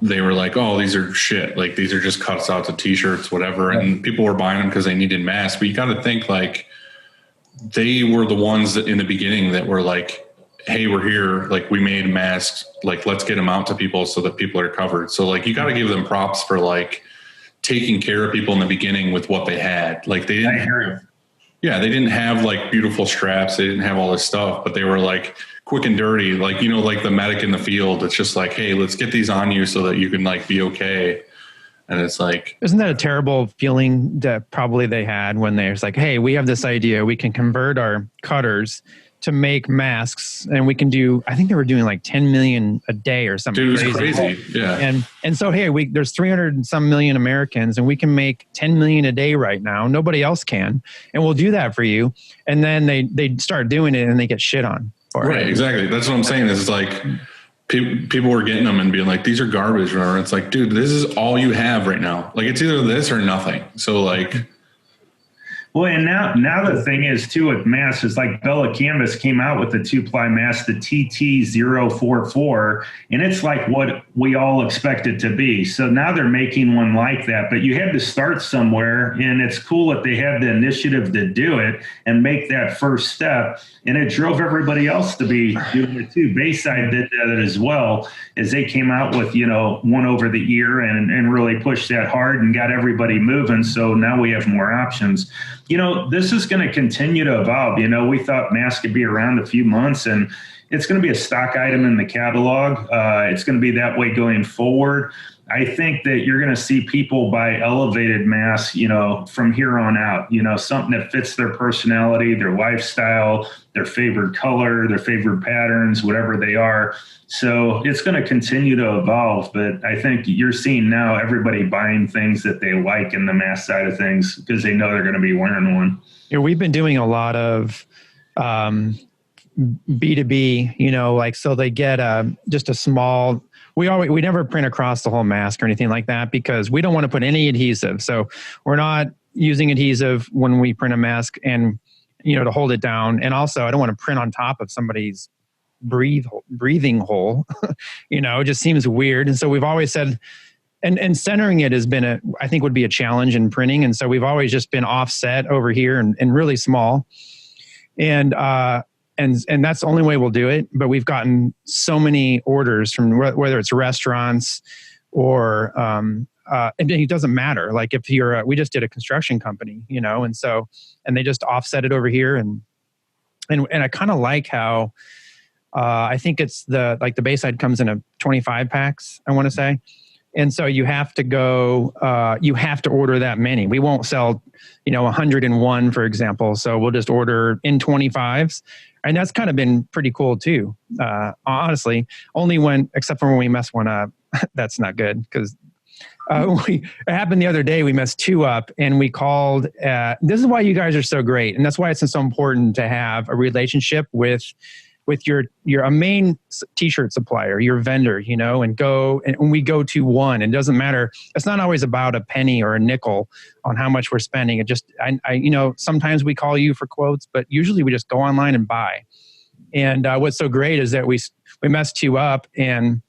they were like, oh, these are shit. Like, these are just cuts out to t-shirts, whatever. And people were buying them because they needed masks. But you got to think, like, they were the ones that in the beginning that were like, hey, we're here. Like, we made masks. Like, let's get them out to people so that people are covered. So, like, you got to give them props for, like, taking care of people in the beginning with what they had. Like, they didn't. Yeah, they didn't have, like, beautiful straps. They didn't have all this stuff. But they were, like, quick and dirty, like, like the medic in the field. It's just like, hey, let's get these on you so that you can, like, be okay. And it's like, isn't that a terrible feeling that probably they had when they're like, hey, we have this idea, we can convert our cutters to make masks, and we can do, I think they were doing like 10 million a day or something. Dude, it was crazy. Yeah. And so, hey, there's 300 and some million Americans, and we can make 10 million a day right now. Nobody else can. And we'll do that for you. And then they start doing it and they get shit on. Right, exactly. That's what I'm saying. Is like people were getting them and being like, these are garbage. Or it's like, dude, this is all you have right now. Like, it's either this or nothing. So, like, well, and now the thing is too with masks is like Bella Canvas came out with the 2-ply mask, the TT044, and it's like what we all expect it to be. So now they're making one like that, but you had to start somewhere, and it's cool that they had the initiative to do it and make that first step, and it drove everybody else to be doing it too. Bayside did that as well, as they came out with, one over the ear and really pushed that hard and got everybody moving. So now we have more options. This is going to continue to evolve. We thought masks could be around a few months, and it's going to be a stock item in the catalog. It's going to be that way going forward. I think that you're going to see people buy elevated masks, from here on out, something that fits their personality, their lifestyle, their favorite color, their favorite patterns, whatever they are. So it's going to continue to evolve. But I think you're seeing now everybody buying things that they like in the mask side of things because they know they're going to be wearing one. Yeah, we've been doing a lot of B2B, like, so they get just a small, we never print across the whole mask or anything like that because we don't want to put any adhesive. So we're not using adhesive when we print a mask and, to hold it down. And also I don't want to print on top of somebody's breathing hole. It just seems weird. And so we've always said, and centering it has been I think would be a challenge in printing. And so we've always just been offset over here and really small. And that's the only way we'll do it. But we've gotten so many orders from whether it's restaurants or, and it doesn't matter. Like if we just did a construction company, and they just offset it over here. And I kind of like how, I think it's the Bayside comes in a 25 packs, I want to say. And so you have to you have to order that many. We won't sell, 101, for example. So we'll just order in 25s. And that's kind of been pretty cool too. Honestly, except for when we mess one up. that's not good because it happened the other day. We messed 2 up and we called. This is why you guys are so great. And that's why it's so important to have a relationship with your a main t-shirt supplier, your vendor, and when we go to one, it doesn't matter. It's not always about a penny or a nickel on how much we're spending. It just, sometimes we call you for quotes, but usually we just go online and buy. And what's so great is that we messed 2 up and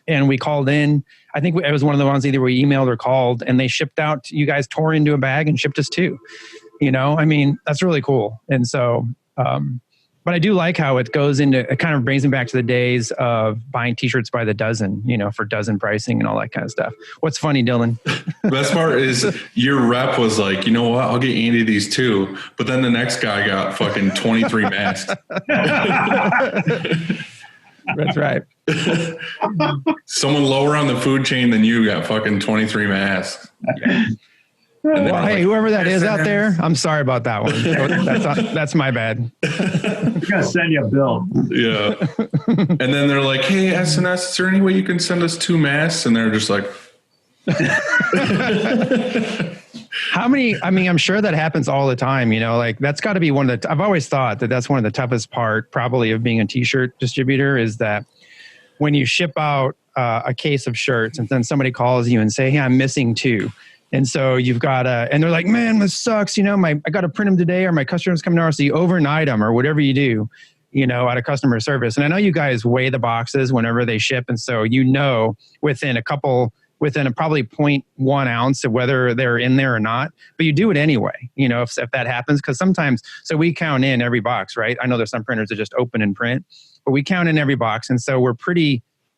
we called in. I think it was one of the ones either we emailed or called, and they shipped out. You guys tore into a bag and shipped us 2. That's really cool. And so, but I do like how it goes into, it kind of brings me back to the days of buying t-shirts by the dozen, for dozen pricing and all that kind of stuff. What's funny, Dylan? The best part is your rep was like, you know what? I'll get Andy these 2. But then the next guy got fucking 23 masks. That's right. Someone lower on the food chain than you got fucking 23 masks. Yeah. Well, hey, whoever that is out there, I'm sorry about that one. That's my bad. We're gonna send you a bill. Yeah. And then they're like, hey, S&S, is there any way you can send us 2 masks? And they're just like, how many? I'm sure that happens all the time. That's got to be one of the. I've always thought that that's one of the toughest part, probably, of being a t-shirt distributor, is that when you ship out a case of shirts and then somebody calls you and say, hey, I'm missing 2. And so you've got and they're like, man, this sucks. I got to print them today, or my customer's coming tomorrow. So you overnight them, or whatever you do, out of customer service. And I know you guys weigh the boxes whenever they ship. And so, within a probably 0.1 ounce of whether they're in there or not, but you do it anyway, if that happens. Cause sometimes, so we count in every box, right? I know there's some printers that just open and print, but we count in every box. And so we're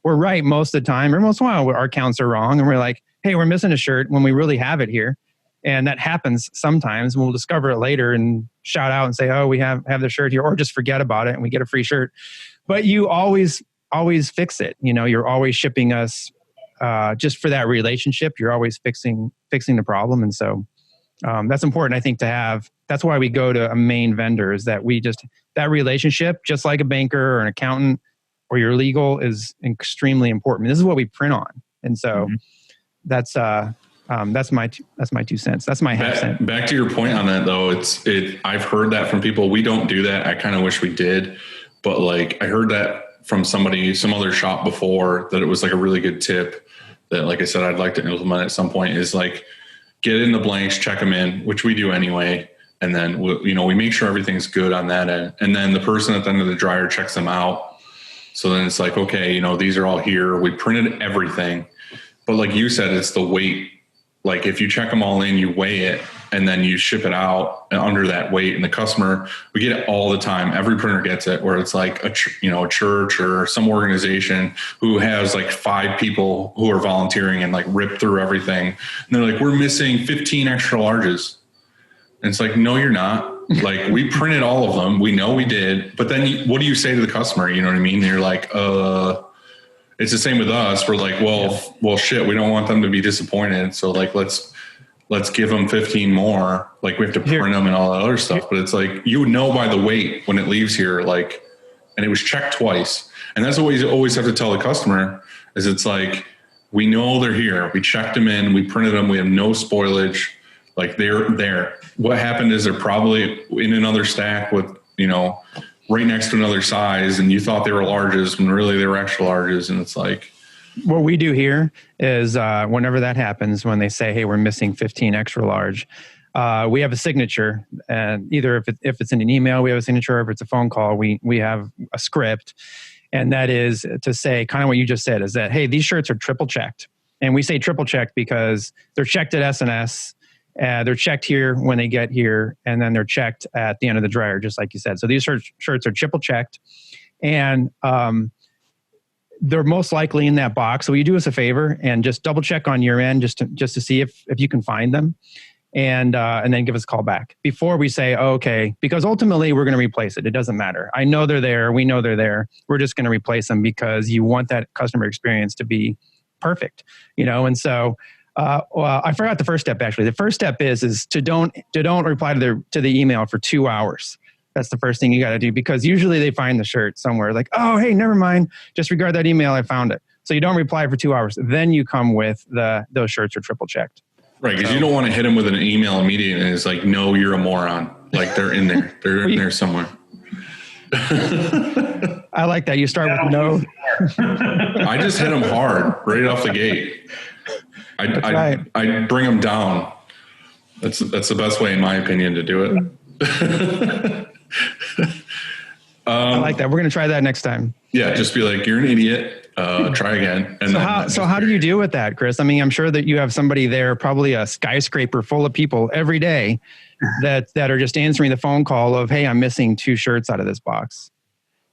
right most of the time. Every once in a while, our counts are wrong. And we're like, hey, we're missing a shirt when we really have it here. And that happens sometimes. We'll discover it later and shout out and say, oh, we have the shirt here, or just forget about it and we get a free shirt. But you always fix it. You're always shipping us just for that relationship. You're always fixing the problem. And so that's important, I think, to have. That's why we go to a main vendor, is that that relationship, just like a banker or an accountant or your legal, is extremely important. This is what we print on. And so that's my 2 cents. That's my half cent. Back to your point on that, though, I've heard that from people. We don't do that. I kind of wish we did, but like I heard that from some other shop before, that it was like a really good tip that, like I said, I'd like to implement at some point, is like get in the blanks, check them in, which we do anyway. And then, we make sure everything's good on that end. And then the person at the end of the dryer checks them out. So then it's like, okay, these are all here. We printed everything. But like you said, it's the weight. Like if you check them all in, you weigh it, and then you ship it out under that weight. And the customer, we get it all the time. Every printer gets it, where it's like a church or some organization who has like 5 people who are volunteering and like rip through everything. And they're like, we're missing 15 extra larges. And it's like, no, you're not. Like we printed all of them. We know we did. But then what do you say to the customer? You know what I mean? You're like, it's the same with us. We're like, well, shit, we don't want them to be disappointed. So like, let's give them 15 more. Like we have to print them and all that other stuff. But it's like, by the weight when it leaves here, like, and it was checked twice. And that's what we always have to tell the customer, is it's like, we know they're here. We checked them in, we printed them. We have no spoilage. Like they're there. What happened is they're probably in another stack with, right next to another size, and you thought they were larges when really they were extra larges. And it's like, what we do here is whenever that happens, when they say, hey, we're missing 15 extra large, we have a signature. And either if it's in an email, we have a signature. If it's a phone call, we have a script. And that is to say kind of what you just said, is that, hey, these shirts are triple checked. And we say triple checked because they're checked at S&S. They're checked here when they get here, and then they're checked at the end of the dryer, just like you said. So these shirts are triple checked, and they're most likely in that box. So will you do us a favor and just double check on your end, just to see if you can find them, and then give us a call back before we say, oh, okay, because ultimately we're going to replace it. It doesn't matter. I know they're there. We know they're there. We're just going to replace them because you want that customer experience to be perfect, and so. Well, I forgot the first step. Actually, the first step is to don't reply to the email for 2 hours. That's the first thing you got to do, because usually they find the shirt somewhere. Like, oh, hey, never mind. Disregard that email. I found it. So you don't reply for 2 hours. Then you come with those shirts are triple checked. Right, because you don't want to hit them with an email immediately and it's like, no, you're a moron. Like they're in there. They're in there somewhere. I like that. You start with no. I just hit them hard right off the gate. I bring them down. That's the best way, in my opinion, to do it. I like that. We're going to try that next time. Yeah, just be like, you're an idiot. Try again. And how do you deal with that, Chris? I mean, I'm sure that you have somebody there, probably a skyscraper full of people every day that are just answering the phone call of, hey, I'm missing 2 shirts out of this box.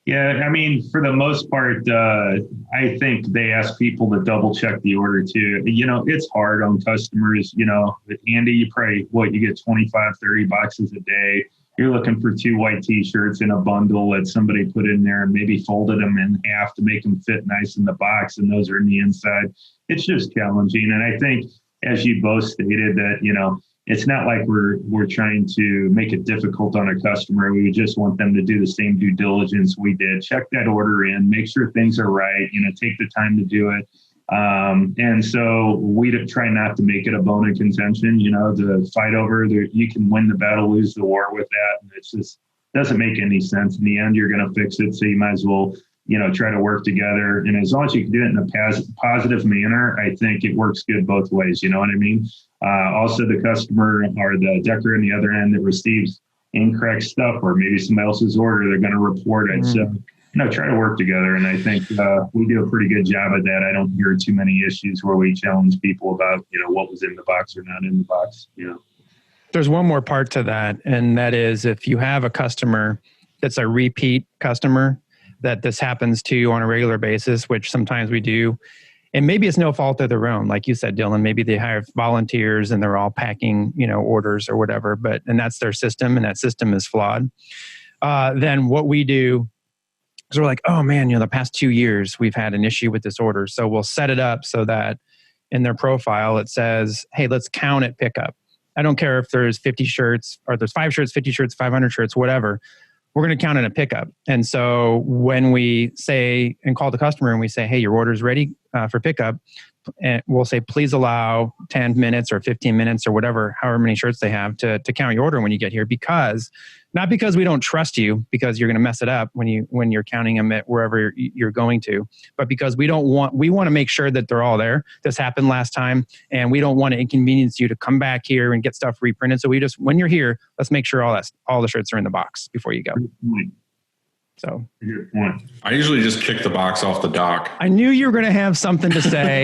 Yeah, I mean, for the most part, I think they ask people to double check the order too. You know, it's hard on customers. You know, Andy, you get 25, 30 boxes a day. You're looking for 2 white T-shirts in a bundle that somebody put in there and maybe folded them in half to make them fit nice in the box, and those are in the inside. It's just challenging. And I think, as you both stated, that, you know, it's not like we're trying to make it difficult on a customer. We just want them to do the same due diligence we did. Check that order in, make sure things are right, you know, take the time to do it. And so we try not to make it a bone of contention, you know, to fight over. You can win the battle, lose the war with that. And it just doesn't make any sense. In the end, you're going to fix it. So you might as well, you know, try to work together. And as long as you can do it in a positive manner, I think it works good both ways. You know what I mean? Also, the customer or the decorator on the other end that receives incorrect stuff, or maybe somebody else's order, they're going to report it. So, you know, try to work together. And I think we do a pretty good job at that. I don't hear too many issues where we challenge people about, you know, what was in the box or not in the box, you know. There's one more part to that. And that is, if you have a customer that's a repeat customer that this happens to on a regular basis, which sometimes we do, and maybe it's no fault of their own. Like you said, Dylan, maybe they hire volunteers and they're all packing, you know, orders or whatever, and that's their system, and that system is flawed. Then what we do, because we're like, oh man, you know, the past 2 years we've had an issue with this order. So we'll set it up so that in their profile it says, hey, let's count at pickup. I don't care if there's 50 shirts or there's 5 shirts, 50 shirts, 500 shirts, whatever. We're going to count it at pickup. And so when we say and call the customer and we say, hey, your order's ready for pickup, and we'll say, please allow 10 minutes or 15 minutes or whatever, however many shirts they have to count your order when you get here, not because we don't trust you, because you're going to mess it up when you're counting them at wherever you're going to, but because we want to make sure that they're all there. This happened last time, and we don't want to inconvenience you to come back here and get stuff reprinted. So when you're here, let's make sure all the shirts are in the box before you go. So I usually just kick the box off the dock. I knew you were going to have something to say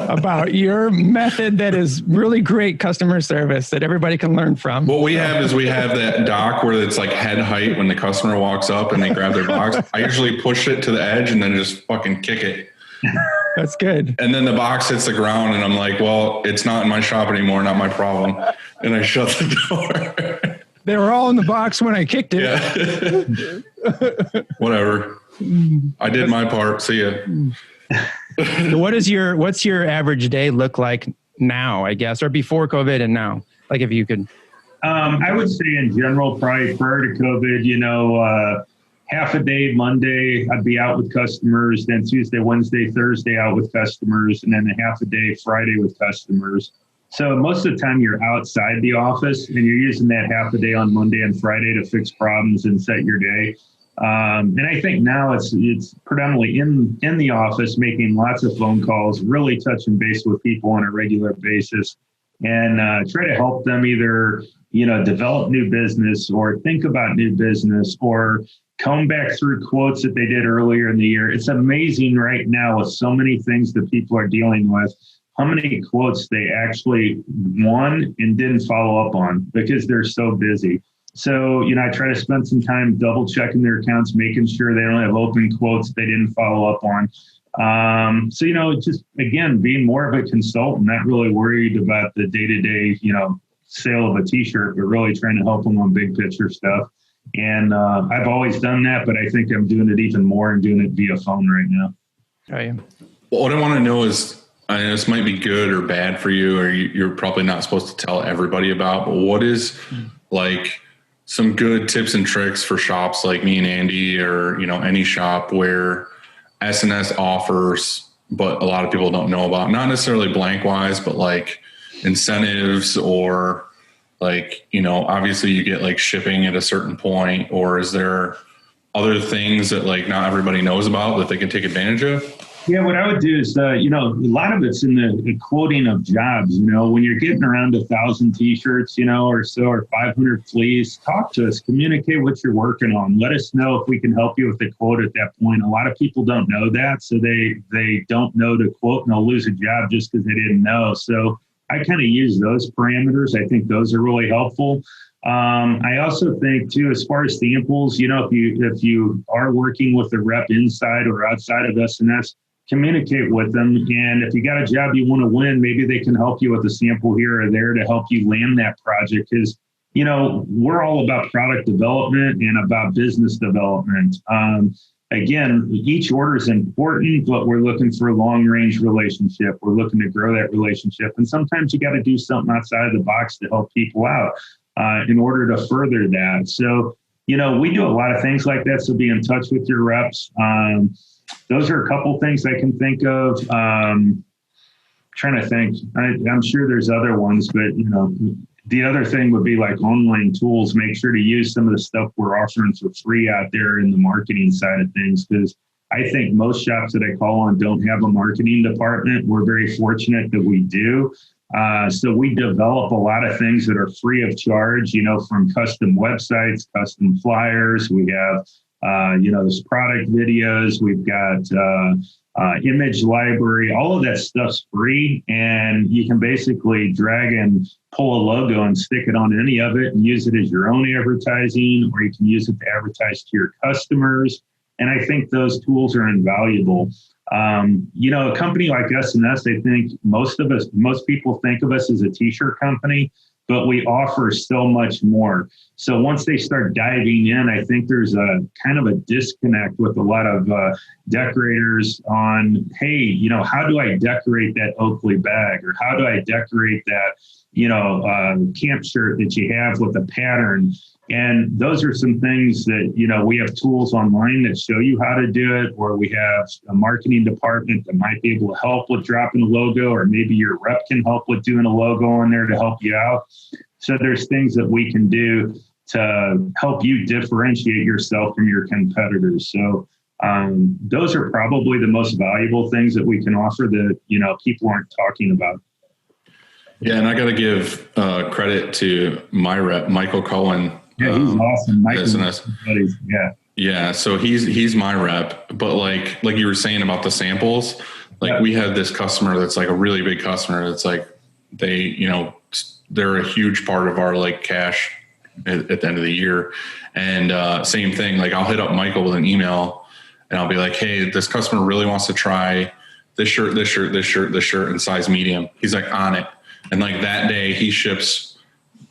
about your method that is really great customer service that everybody can learn from. What we have that dock where it's like head height when the customer walks up and they grab their box. I usually push it to the edge and then just fucking kick it. That's good. And then the box hits the ground and I'm like, well, it's not in my shop anymore, not my problem. And I shut the door. They were all in the box when I kicked it. Yeah. Whatever. I did my part. See ya. What's your average day look like now, I guess, or before COVID and now? Like if you could. I would say in general, probably prior to COVID, you know, half a day Monday, I'd be out with customers, then Tuesday, Wednesday, Thursday out with customers, and then a half a day Friday with customers. So most of the time you're outside the office and you're using that half a day on Monday and Friday to fix problems and set your day. And I think now it's predominantly in the office, making lots of phone calls, really touching base with people on a regular basis, and try to help them either, you know, develop new business or think about new business or come back through quotes that they did earlier in the year. It's amazing right now with so many things that people are dealing with, how many quotes they actually won and didn't follow up on because they're so busy. So, you know, I try to spend some time double checking their accounts, making sure they don't have open quotes they didn't follow up on. So, you know, just, again, being more of a consultant, not really worried about the day-to-day, you know, sale of a T-shirt, but really trying to help them on big picture stuff. And I've always done that, but I think I'm doing it even more and doing it via phone right now. Oh, yeah. Well, what I want to know is, I know this might be good or bad for you, or you're probably not supposed to tell everybody about, but what is like some good tips and tricks for shops like me and Andy, or, you know, any shop where S&S offers but a lot of people don't know about, not necessarily blank wise, but like incentives or like, you know, obviously you get like shipping at a certain point, or is there other things that like not everybody knows about that they can take advantage of? Yeah, what I would do is, you know, a lot of it's in the quoting of jobs. You know, when you're getting around 1,000 t-shirts, you know, or so, or 500 fleas, talk to us, communicate what you're working on. Let us know if we can help you with the quote at that point. A lot of people don't know that, so they don't know to quote, and they'll lose a job just because they didn't know. So I kind of use those parameters. I think those are really helpful. I also think too, as far as samples, you know, if you are working with a rep inside or outside of S&S, communicate with them. And if you got a job you want to win, maybe they can help you with a sample here or there to help you land that project. Because, you know, we're all about product development and about business development. Again, each order is important, but we're looking for a long range relationship. We're looking to grow that relationship. And sometimes you got to do something outside of the box to help people out in order to further that. So, you know, we do a lot of things like that. So be in touch with your reps. Those are a couple things I can think of. Trying to think, I'm sure there's other ones, but, you know, the other thing would be like online tools. Make sure to use some of the stuff we're offering for free out there in the marketing side of things, because I think most shops that I call on don't have a marketing department. We're very fortunate that we do. So we develop a lot of things that are free of charge, you know, from custom websites, custom flyers. We have you know, there's product videos, we've got image library, all of that stuff's free. And you can basically drag and pull a logo and stick it on any of it and use it as your own advertising, or you can use it to advertise to your customers. And I think those tools are invaluable. You know, a company like S&S, I think most people think of us as a t-shirt company, but we offer so much more. So once they start diving in, I think there's a kind of a disconnect with a lot of decorators on, hey, you know, how do I decorate that Oakley bag? Or how do I decorate that, you know, camp shirt that you have with a pattern? And those are some things that, you know, we have tools online that show you how to do it, or we have a marketing department that might be able to help with dropping a logo, or maybe your rep can help with doing a logo on there to help you out. So there's things that we can do to help you differentiate yourself from your competitors. So those are probably the most valuable things that we can offer that, you know, people aren't talking about. Yeah, and I got to give credit to my rep, Michael Cohen. Yeah, he's awesome. S&S. Yeah. So he's my rep, but like you were saying about the samples, like we had this customer that's like a really big customer. That's like they, you know, they're a huge part of our like cash at the end of the year. And same thing, like I'll hit up Michael with an email and I'll be like, hey, this customer really wants to try this shirt in size medium. He's like on it. And like that day he ships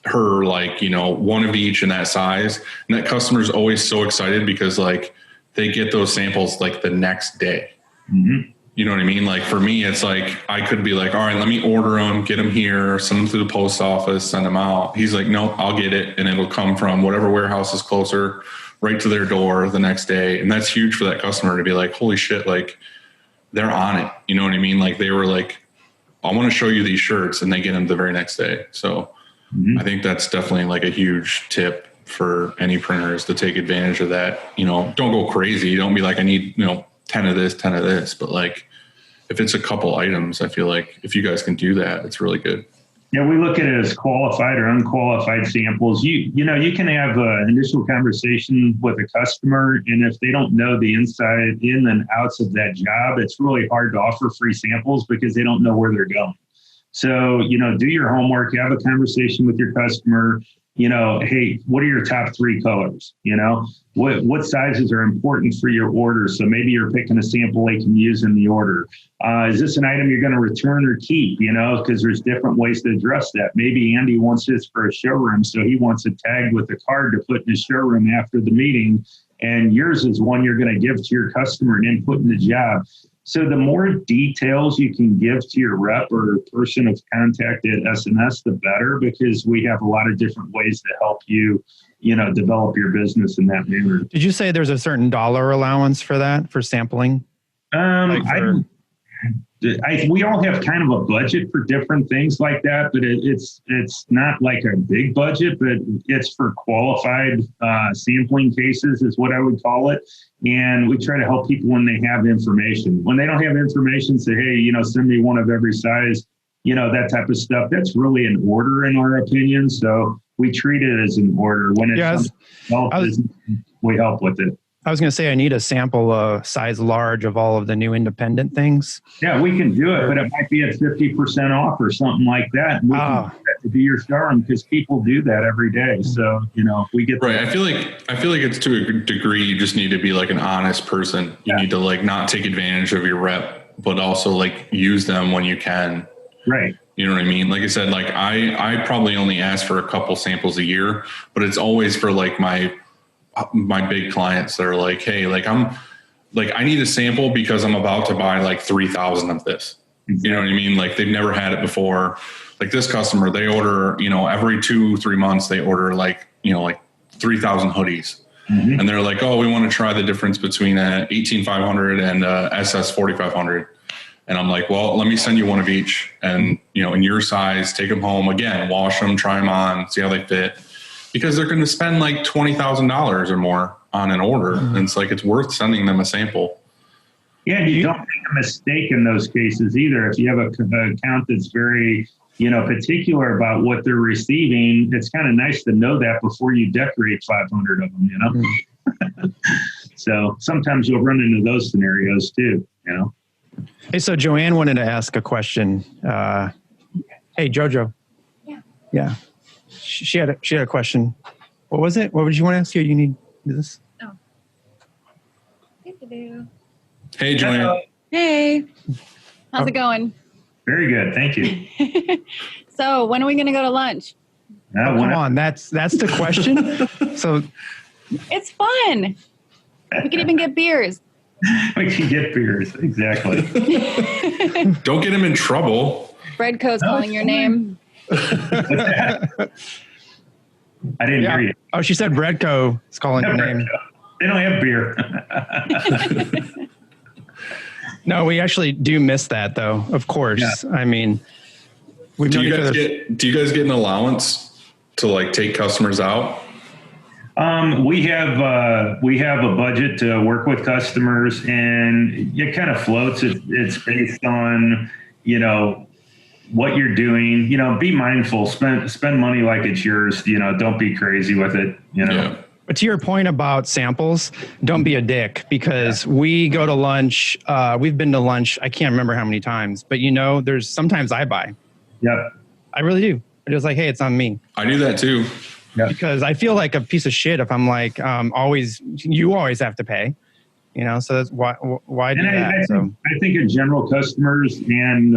her like, you know, one of each in that size. And that customer's always so excited because like they get those samples like the next day. Mm-hmm. You know what I mean? Like for me, it's like, I could be like, all right, let me order them, get them here, send them through the post office, send them out. He's like, no, I'll get it. And it'll come from whatever warehouse is closer right to their door the next day. And that's huge for that customer to be like, holy shit, like they're on it. You know what I mean? Like they were like, I want to show you these shirts, and they get them the very next day. So I think that's definitely like a huge tip for any printers to take advantage of that. You know, don't go crazy. Don't be like, I need, you know, 10 of this, but like if it's a couple items, I feel like if you guys can do that, it's really good. Yeah, we look at it as qualified or unqualified samples. You know, you can have an initial conversation with a customer, and if they don't know the inside in and outs of that job, it's really hard to offer free samples because they don't know where they're going. So, you know, do your homework, have a conversation with your customer. You know, hey, what are your top 3 colors? You know, what sizes are important for your order? So maybe you're picking a sample they can use in the order. Is this an item you're going to return or keep? You know, because there's different ways to address that. Maybe Andy wants this for a showroom, so he wants it tagged with a card to put in his showroom after the meeting. And yours is one you're going to give to your customer and input in the job. So the more details you can give to your rep or person of contact at S&S, the better, because we have a lot of different ways to help you, you know, develop your business in that manner. Did you say there's a certain dollar allowance for that, for sampling? We all have kind of a budget for different things like that, but it's not like a big budget, but it's for qualified sampling cases is what I would call it. And we try to help people when they have information. When they don't have information, say, hey, send me one of every size, that type of stuff. That's really an order in our opinion. So we treat it as an order. When it's we help with it. I was going to say, I need a sample size large of all of the new independent things. Yeah, we can do it, but it might be at 50% off or something like that. And we can do that to be your showroom because people do that every day. So, we get right. I feel like it's to a degree, you just need to be like an honest person. You need to like not take advantage of your rep, but also like use them when you can. Right. You know what I mean? Like I said, like I probably only ask for a couple samples a year, but it's always for like my big clients that are like, hey, like I need a sample because I'm about to buy like 3,000 of this. You know what I mean? Like they've never had it before. Like this customer, they order, every 2-3 months, they order like 3,000 hoodies. Mm-hmm. And they're like, oh, we want to try the difference between a 18500 and a SS 4500. And I'm like, well, let me send you one of each. And, in your size, take them home again, wash them, try them on, see how they fit. Because they're going to spend like $20,000 or more on an order. Mm-hmm. And it's like, it's worth sending them a sample. Yeah. And you don't make a mistake in those cases either. If you have an account that's very, particular about what they're receiving, it's kind of nice to know that before you decorate 500 of them, Mm-hmm. So sometimes you'll run into those scenarios too, Hey, so Joanne wanted to ask a question. Hey, Jojo. Yeah. She had a question. What was it? What would you want to ask? You need this? Oh. Hey, Joanne. Hey. How's it going? Very good. Thank you. So when are we going to go to lunch? Come on. That's the question. So it's fun. We can even get beers. We can get beers. Exactly. Don't get him in trouble. Breadco's calling your name. I didn't hear you. Oh, she said Breadco is calling your name. They don't have beer. No, we actually do miss that, though. Of course. Yeah. I mean, do you guys get an allowance to like take customers out? We have a budget to work with customers, and it kind of floats. It's based on what you're doing. Be mindful. Spend money like it's yours. Don't be crazy with it. Yeah. But to your point about samples, don't be a dick, because we go to lunch. We've been to lunch. I can't remember how many times, but there's sometimes I buy. Yep. I really do. I'm just like, hey, it's on me. I do that too. Yep. Because I feel like a piece of shit if I'm like, you always have to pay. So that's why do that? I think in general, customers and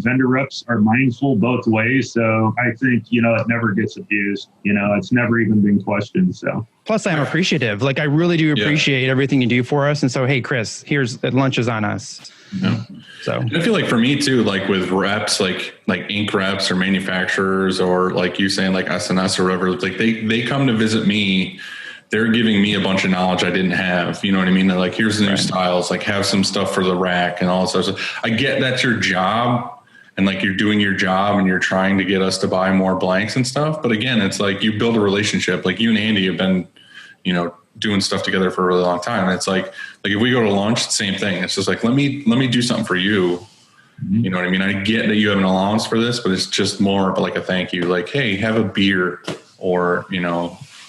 vendor reps are mindful both ways. So I think, it never gets abused. It's never even been questioned. So plus I'm appreciative. Like I really do appreciate everything you do for us. And so, hey, Chris, here's lunch is on us. Yeah. So and I feel like for me too, like with reps, like ink reps or manufacturers, or like you saying like S&S or whatever, like they come to visit me. They're giving me a bunch of knowledge I didn't have. You know what I mean? They're like, here's the new styles, like have some stuff for the rack and all this stuff. I get that's your job, and like you're doing your job and you're trying to get us to buy more blanks and stuff. But again, it's like you build a relationship. Like you and Andy have been, doing stuff together for a really long time. And it's like if we go to lunch, same thing. It's just like, let me do something for you. Mm-hmm. You know what I mean? I get that you have an allowance for this, but it's just more of like a thank you. Like, hey, have a beer, or,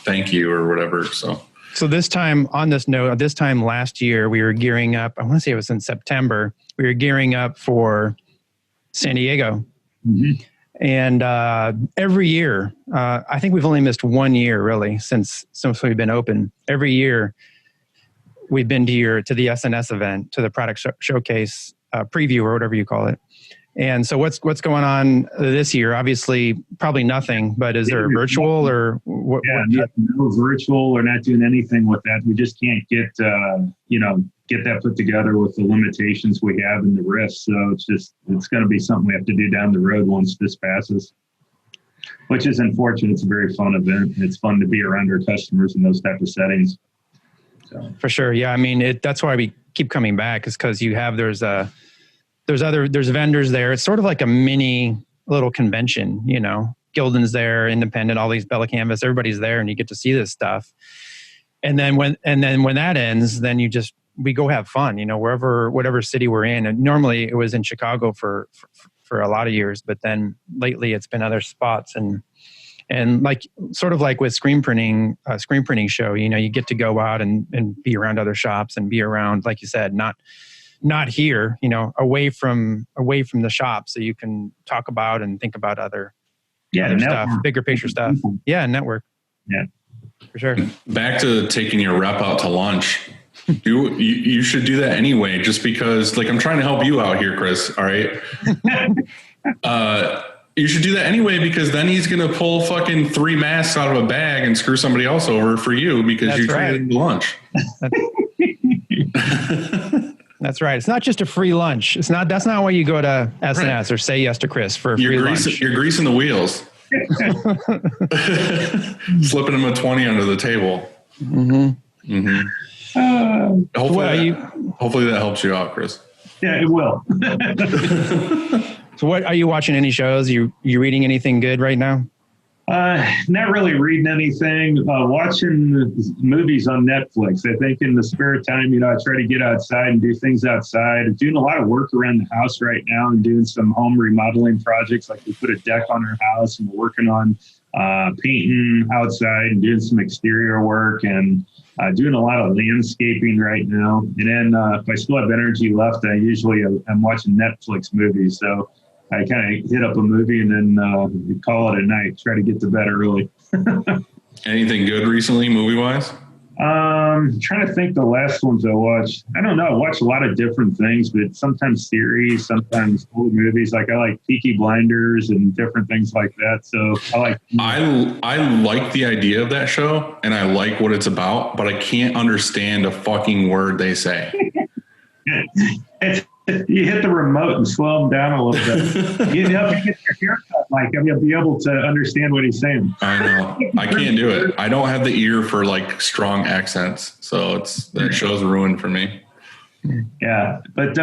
thank you or whatever. So this time on this note, this time last year, we were gearing up. I want to say it was in September. We were gearing up for San Diego. Mm-hmm. And every year, I think we've only missed 1 year really since we've been open. Every year we've been to the S&S event, to the product showcase preview or whatever you call it. And so what's going on this year? Obviously, probably nothing, but is there a virtual or what? Yeah, no virtual, or not doing anything with that. We just can't get that put together with the limitations we have and the risks. So it's going to be something we have to do down the road once this passes, which is unfortunate. It's a very fun event. It's fun to be around our customers in those type of settings. So. For sure. Yeah. I mean, that's why we keep coming back, is because there's there's vendors there. It's sort of like a mini little convention, you know. Gildan's there, Independent, all these Bella Canvas, everybody's there, and you get to see this stuff. And then when that ends, then we go have fun, you know, whatever city we're in. And normally it was in Chicago for a lot of years, but then lately it's been other spots. And like, sort of like with screen printing show, you know, you get to go out and be around other shops and be around, like you said, not here, you know, away from the shop, so you can talk about and think about other stuff, bigger picture stuff. Yeah, network. Yeah, for sure. Back to taking your rep out to lunch. You should do that anyway, just because, like, I'm trying to help you out here, Chris. All right. You should do that anyway, because then he's going to pull fucking 3 masks out of a bag and screw somebody else over for you because you treated him to lunch. That's right. It's not just a free lunch. That's not why you go to S&S or say yes to Chris for a free lunch. You're greasing the wheels. Slipping him a 20 under the table. Mm-hmm. Mm-hmm. Hopefully that helps you out, Chris. Yeah, it will. So what are you watching? Any shows? You reading anything good right now? Not really reading anything. Watching movies on Netflix. I think in the spare time, you know, I try to get outside and do things outside. I'm doing a lot of work around the house right now and doing some home remodeling projects. Like we put a deck on our house and we're working on painting outside and doing some exterior work and doing a lot of landscaping right now. And then if I still have energy left, I'm watching Netflix movies. So I kind of hit up a movie and then call it a night, try to get to bed early. Anything good recently, movie-wise? Trying to think the last ones I watched. I don't know. I watch a lot of different things, but sometimes series, sometimes old movies. Like I like Peaky Blinders and different things like that. So I like the idea of that show and I like what it's about, but I can't understand a fucking word they say. You hit the remote and slow him down a little bit. You know, if you get your haircut, like you'll be able to understand what he's saying. I know. I can't do it. I don't have the ear for like strong accents, so that show's ruined for me. Yeah, but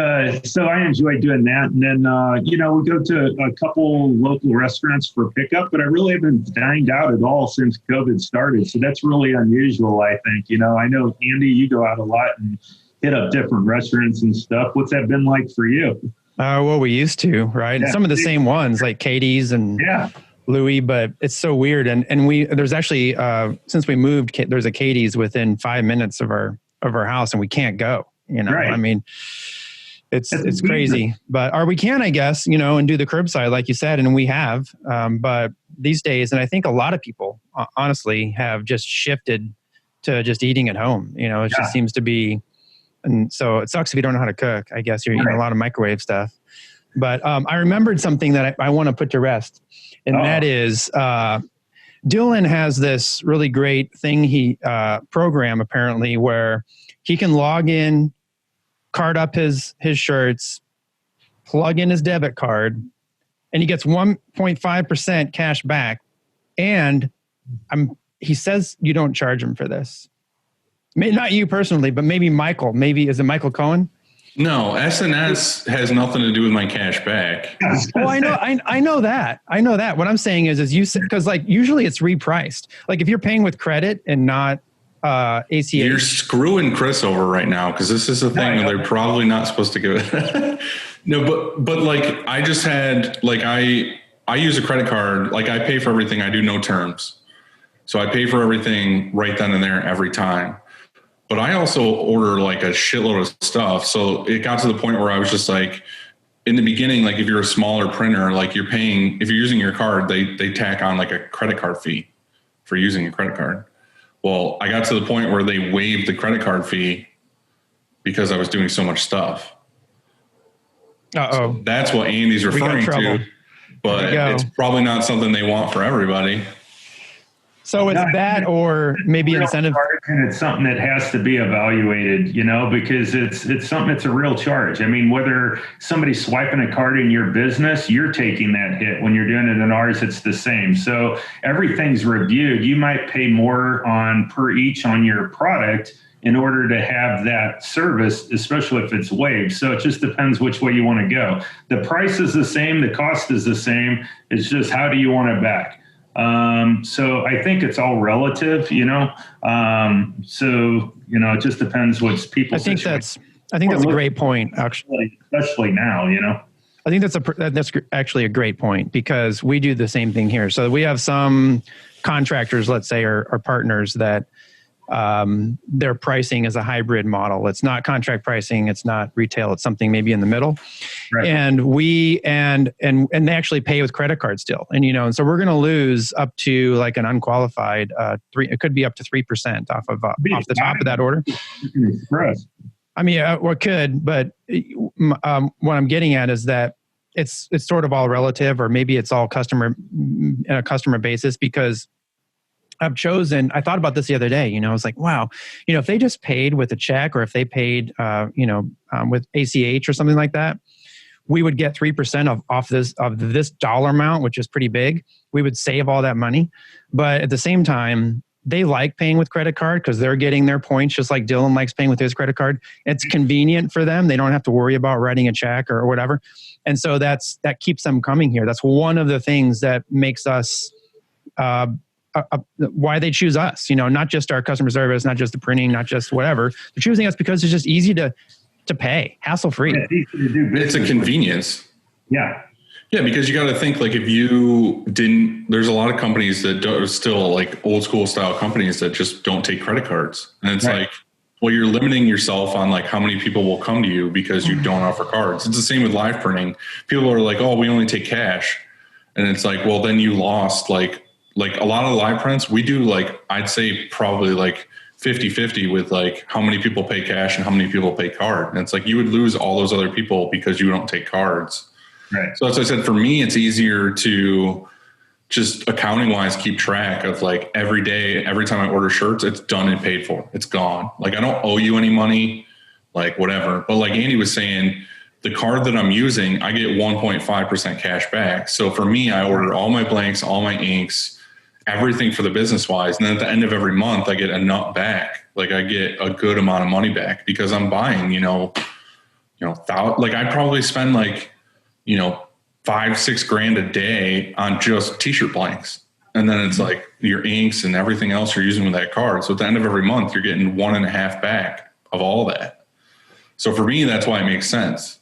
so I enjoy doing that, and then we go to a couple local restaurants for pickup, but I really haven't dined out at all since COVID started. So that's really unusual, I think. You know, I know Andy, you go out a lot and hit up different restaurants and stuff. What's that been like for you? Well, we used to, right? Yeah. Some of the same ones like Katie's and Louis, but it's so weird. And there's actually, since we moved, there's a Katie's within 5 minutes of our house and we can't go, you know, right. I mean, it's crazy, or we can, I guess, you know, and do the curbside, like you said, and we have, but these days, and I think a lot of people honestly have just shifted to just eating at home. You know, it just seems to be. And so it sucks if you don't know how to cook. I guess you're eating a lot of microwave stuff. But I remembered something that I want to put to rest. And that is Dylan has this really great thing program apparently where he can log in, card up his shirts, plug in his debit card, and he gets 1.5% cash back. And he says you don't charge him for this. Not you personally, but maybe Michael. Is it Michael Cohen? No, S&S has nothing to do with my cash back. Oh, I know that. What I'm saying is you said, because like usually it's repriced. Like if you're paying with credit and not ACH. You're screwing Chris over right now because this is a thing that they're probably not supposed to give it. No, but like I just had like I use a credit card. Like I pay for everything. I do no terms, so I pay for everything right then and there every time. But I also order like a shitload of stuff. So it got to the point where I was just like, in the beginning, like if you're a smaller printer, like you're paying, if you're using your card, they tack on like a credit card fee for using a credit card. Well, I got to the point where they waived the credit card fee because I was doing so much stuff. So that's what Andy's referring to, but it's probably not something they want for everybody. So it's that or maybe incentive. And it's something that has to be evaluated, you know, because it's something that's a real charge. I mean, whether somebody's swiping a card in your business, you're taking that hit. When you're doing it in ours, it's the same. So everything's reviewed. You might pay more per each on your product in order to have that service, especially if it's waived. So it just depends which way you want to go. The price is the same, the cost is the same. It's just how do you want it back? So I think it's all relative, you know. So you know, it just depends what's people's. I think that's a great point, actually. Especially now, you know. I think that's actually a great point, because we do the same thing here. So we have some contractors, let's say, or partners that their pricing is a hybrid model. It's not contract pricing. It's not retail. It's something maybe in the middle. Right. And they actually pay with credit card still. And, you know, and so we're going to lose up to like an unqualified it could be up to 3% off the top of that order. I mean, well, it could, but what I'm getting at is that it's sort of all relative, or maybe it's all customer basis, because I thought about this the other day, you know, I was like, wow, you know, if they just paid with a check, or if they paid, with ACH or something like that, we would get 3% off this dollar amount, which is pretty big. We would save all that money. But at the same time, they like paying with credit card because they're getting their points, just like Dylan likes paying with his credit card. It's convenient for them. They don't have to worry about writing a check or whatever. And so that keeps them coming here. That's one of the things that makes us, why they choose us, you know, not just our customer service, not just the printing, not just whatever. They're choosing us because it's just easy to pay, hassle-free. It's a convenience. Yeah. Yeah, because you got to think, like, if you didn't, there's a lot of companies that are still like old school style companies that just don't take credit cards. And it's like, well, you're limiting yourself on like how many people will come to you because you don't offer cards. It's the same with live printing. People are like, oh, we only take cash. And it's like, well, then you lost like a lot of live prints. We do like, I'd say probably like 50-50 with like how many people pay cash and how many people pay card. And it's like, you would lose all those other people because you don't take cards. Right. So as I said, for me, it's easier to just accounting wise keep track of like every day, every time I order shirts, it's done and paid for. It's gone. Like I don't owe you any money, like whatever. But like Andy was saying, the card that I'm using, I get 1.5% cash back. So for me, I order all my blanks, all my inks, everything for the business wise. And then at the end of every month, I get a nut back. Like I get a good amount of money back because I'm buying, like I probably spend like, $5-6 grand a day on just t-shirt blanks. And then it's like your inks and everything else you're using with that card. So at the end of every month, you're getting 1.5 back of all that. So for me, that's why it makes sense.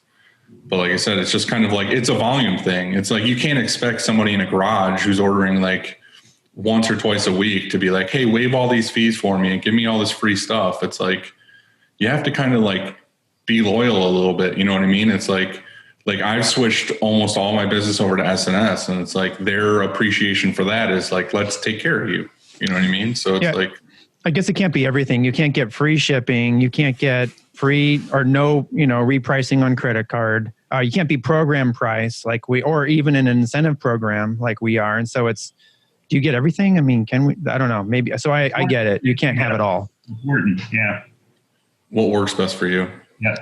But like I said, it's just kind of like, it's a volume thing. It's like, you can't expect somebody in a garage who's ordering like once or twice a week to be like, hey, waive all these fees for me and give me all this free stuff. It's like, you have to kind of like be loyal a little bit. You know what I mean? It's like I've switched almost all my business over to S&S, and it's like their appreciation for that is like, let's take care of you. You know what I mean? So it's like, I guess it can't be everything. You can't get free shipping. You can't get free or no, repricing on credit card. You can't be program price or even an incentive program like we are. And so do you get everything? I mean, can we, I don't know, maybe. So I get it. You can't have it all. Important. Yeah. What works best for you? Yeah.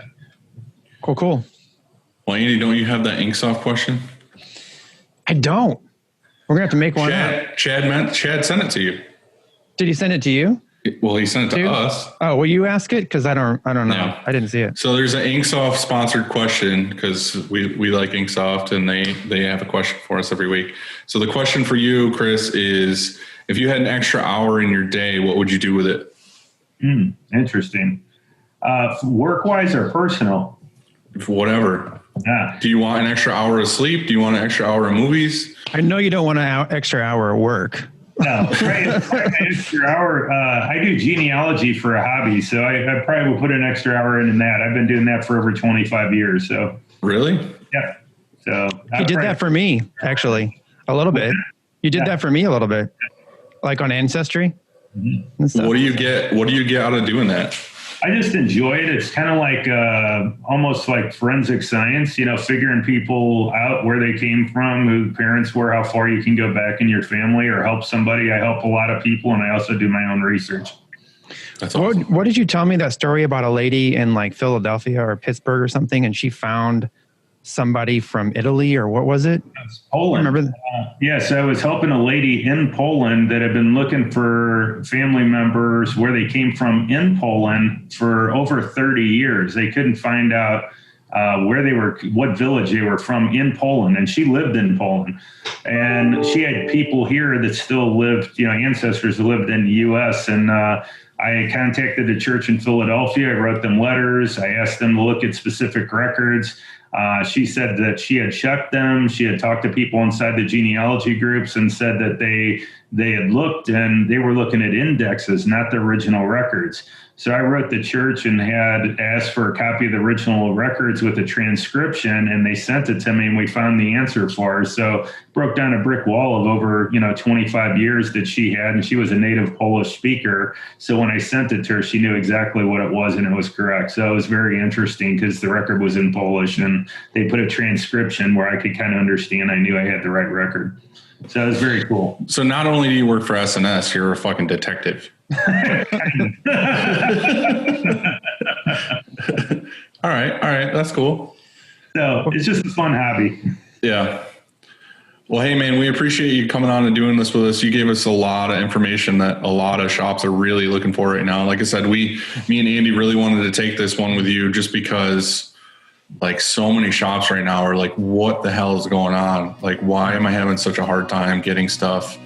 Cool. Well, Andy, don't you have that Inksoft question? I don't. We're going to have to make one up. Chad sent it to you. Did he send it to you? Well, he sent it to us. Oh, will you ask it? Because I don't know. Yeah. I didn't see it. So there's an Inksoft sponsored question because we like Inksoft and they have a question for us every week. So the question for you, Chris, is if you had an extra hour in your day, what would you do with it? Interesting. Work-wise or personal? Whatever. Yeah. Do you want an extra hour of sleep? Do you want an extra hour of movies? I know you don't want an extra hour of work. No, right. An extra hour. I do genealogy for a hobby, so I probably will put an extra hour in that. I've been doing that for over 25 years. So really? Yeah. So he did that for me, actually, a little bit. You did that for me a little bit, like on Ancestry. Mm-hmm. What do you get out of doing that? I just enjoy it. It's kind of like almost like forensic science, figuring people out where they came from, who parents were, how far you can go back in your family or help somebody. I help a lot of people, and I also do my own research. That's awesome. What did you tell me that story about a lady in like Philadelphia or Pittsburgh or something, and she found somebody from Italy, or what was it? Poland. Remember? Yes, I was helping a lady in Poland that had been looking for family members where they came from in Poland for over 30 years. They couldn't find out where they were, what village they were from in Poland, and she lived in Poland. And she had people here that still lived, ancestors that lived in the U.S. And I contacted the church in Philadelphia. I wrote them letters. I asked them to look at specific records. She said that she had checked them. She had talked to people inside the genealogy groups and said that they had looked and they were looking at indexes, not the original records. So I wrote the church and had asked for a copy of the original records with a transcription, and they sent it to me, and we found the answer for her. So broke down a brick wall of over 25 years that she had, and she was a native Polish speaker. So when I sent it to her, she knew exactly what it was, and it was correct. So it was very interesting because the record was in Polish, and they put a transcription where I could kind of understand. I knew I had the right record. So it was very cool. So not only do you work for S&S, you're a fucking detective. All right. That's cool. So it's just a fun hobby. Yeah. Well, hey man, we appreciate you coming on and doing this with us. You gave us a lot of information that a lot of shops are really looking for right now. Like I said, me and Andy really wanted to take this one with you just because like so many shops right now are like, what the hell is going on? Like, why am I having such a hard time getting stuff?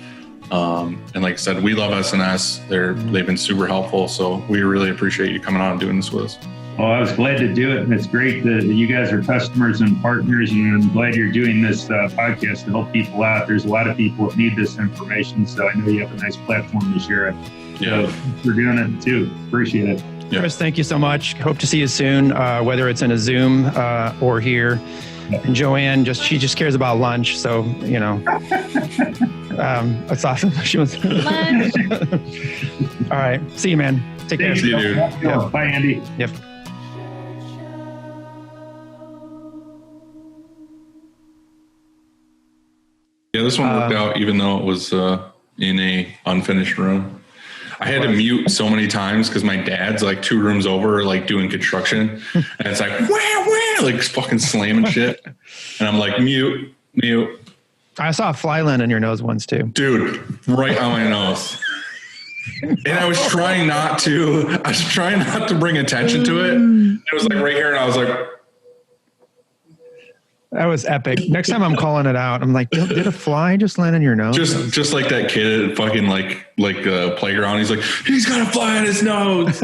And like I said, we love S&S. They've been super helpful. So we really appreciate you coming on and doing this with us. Well, I was glad to do it. And it's great that you guys are customers and partners. And I'm glad you're doing this podcast to help people out. There's a lot of people that need this information. So I know you have a nice platform to share it. Yeah. So we're doing it too. Appreciate it. Yeah. Chris, thank you so much. Hope to see you soon, whether it's in a Zoom or here. And Joanne, she just cares about lunch. So, that's awesome. She was Lunch. All right. See you, man. Take care. See you, dude. Yeah. Bye, Andy. Yep. Yeah, this one worked out even though it was in a unfinished room. I had to mute so many times because my dad's like 2 rooms over, like doing construction, and it's like wah, like fucking slamming shit, and I'm like mute. I saw a fly land in your nose once too. Dude, right on my nose. And I was trying not to bring attention to it. It was like right here, and I was like, That was epic. Next time I'm calling it out. I'm like, did a fly just land in your nose? just like that kid at fucking like playground. He's like, he's got a fly on his nose.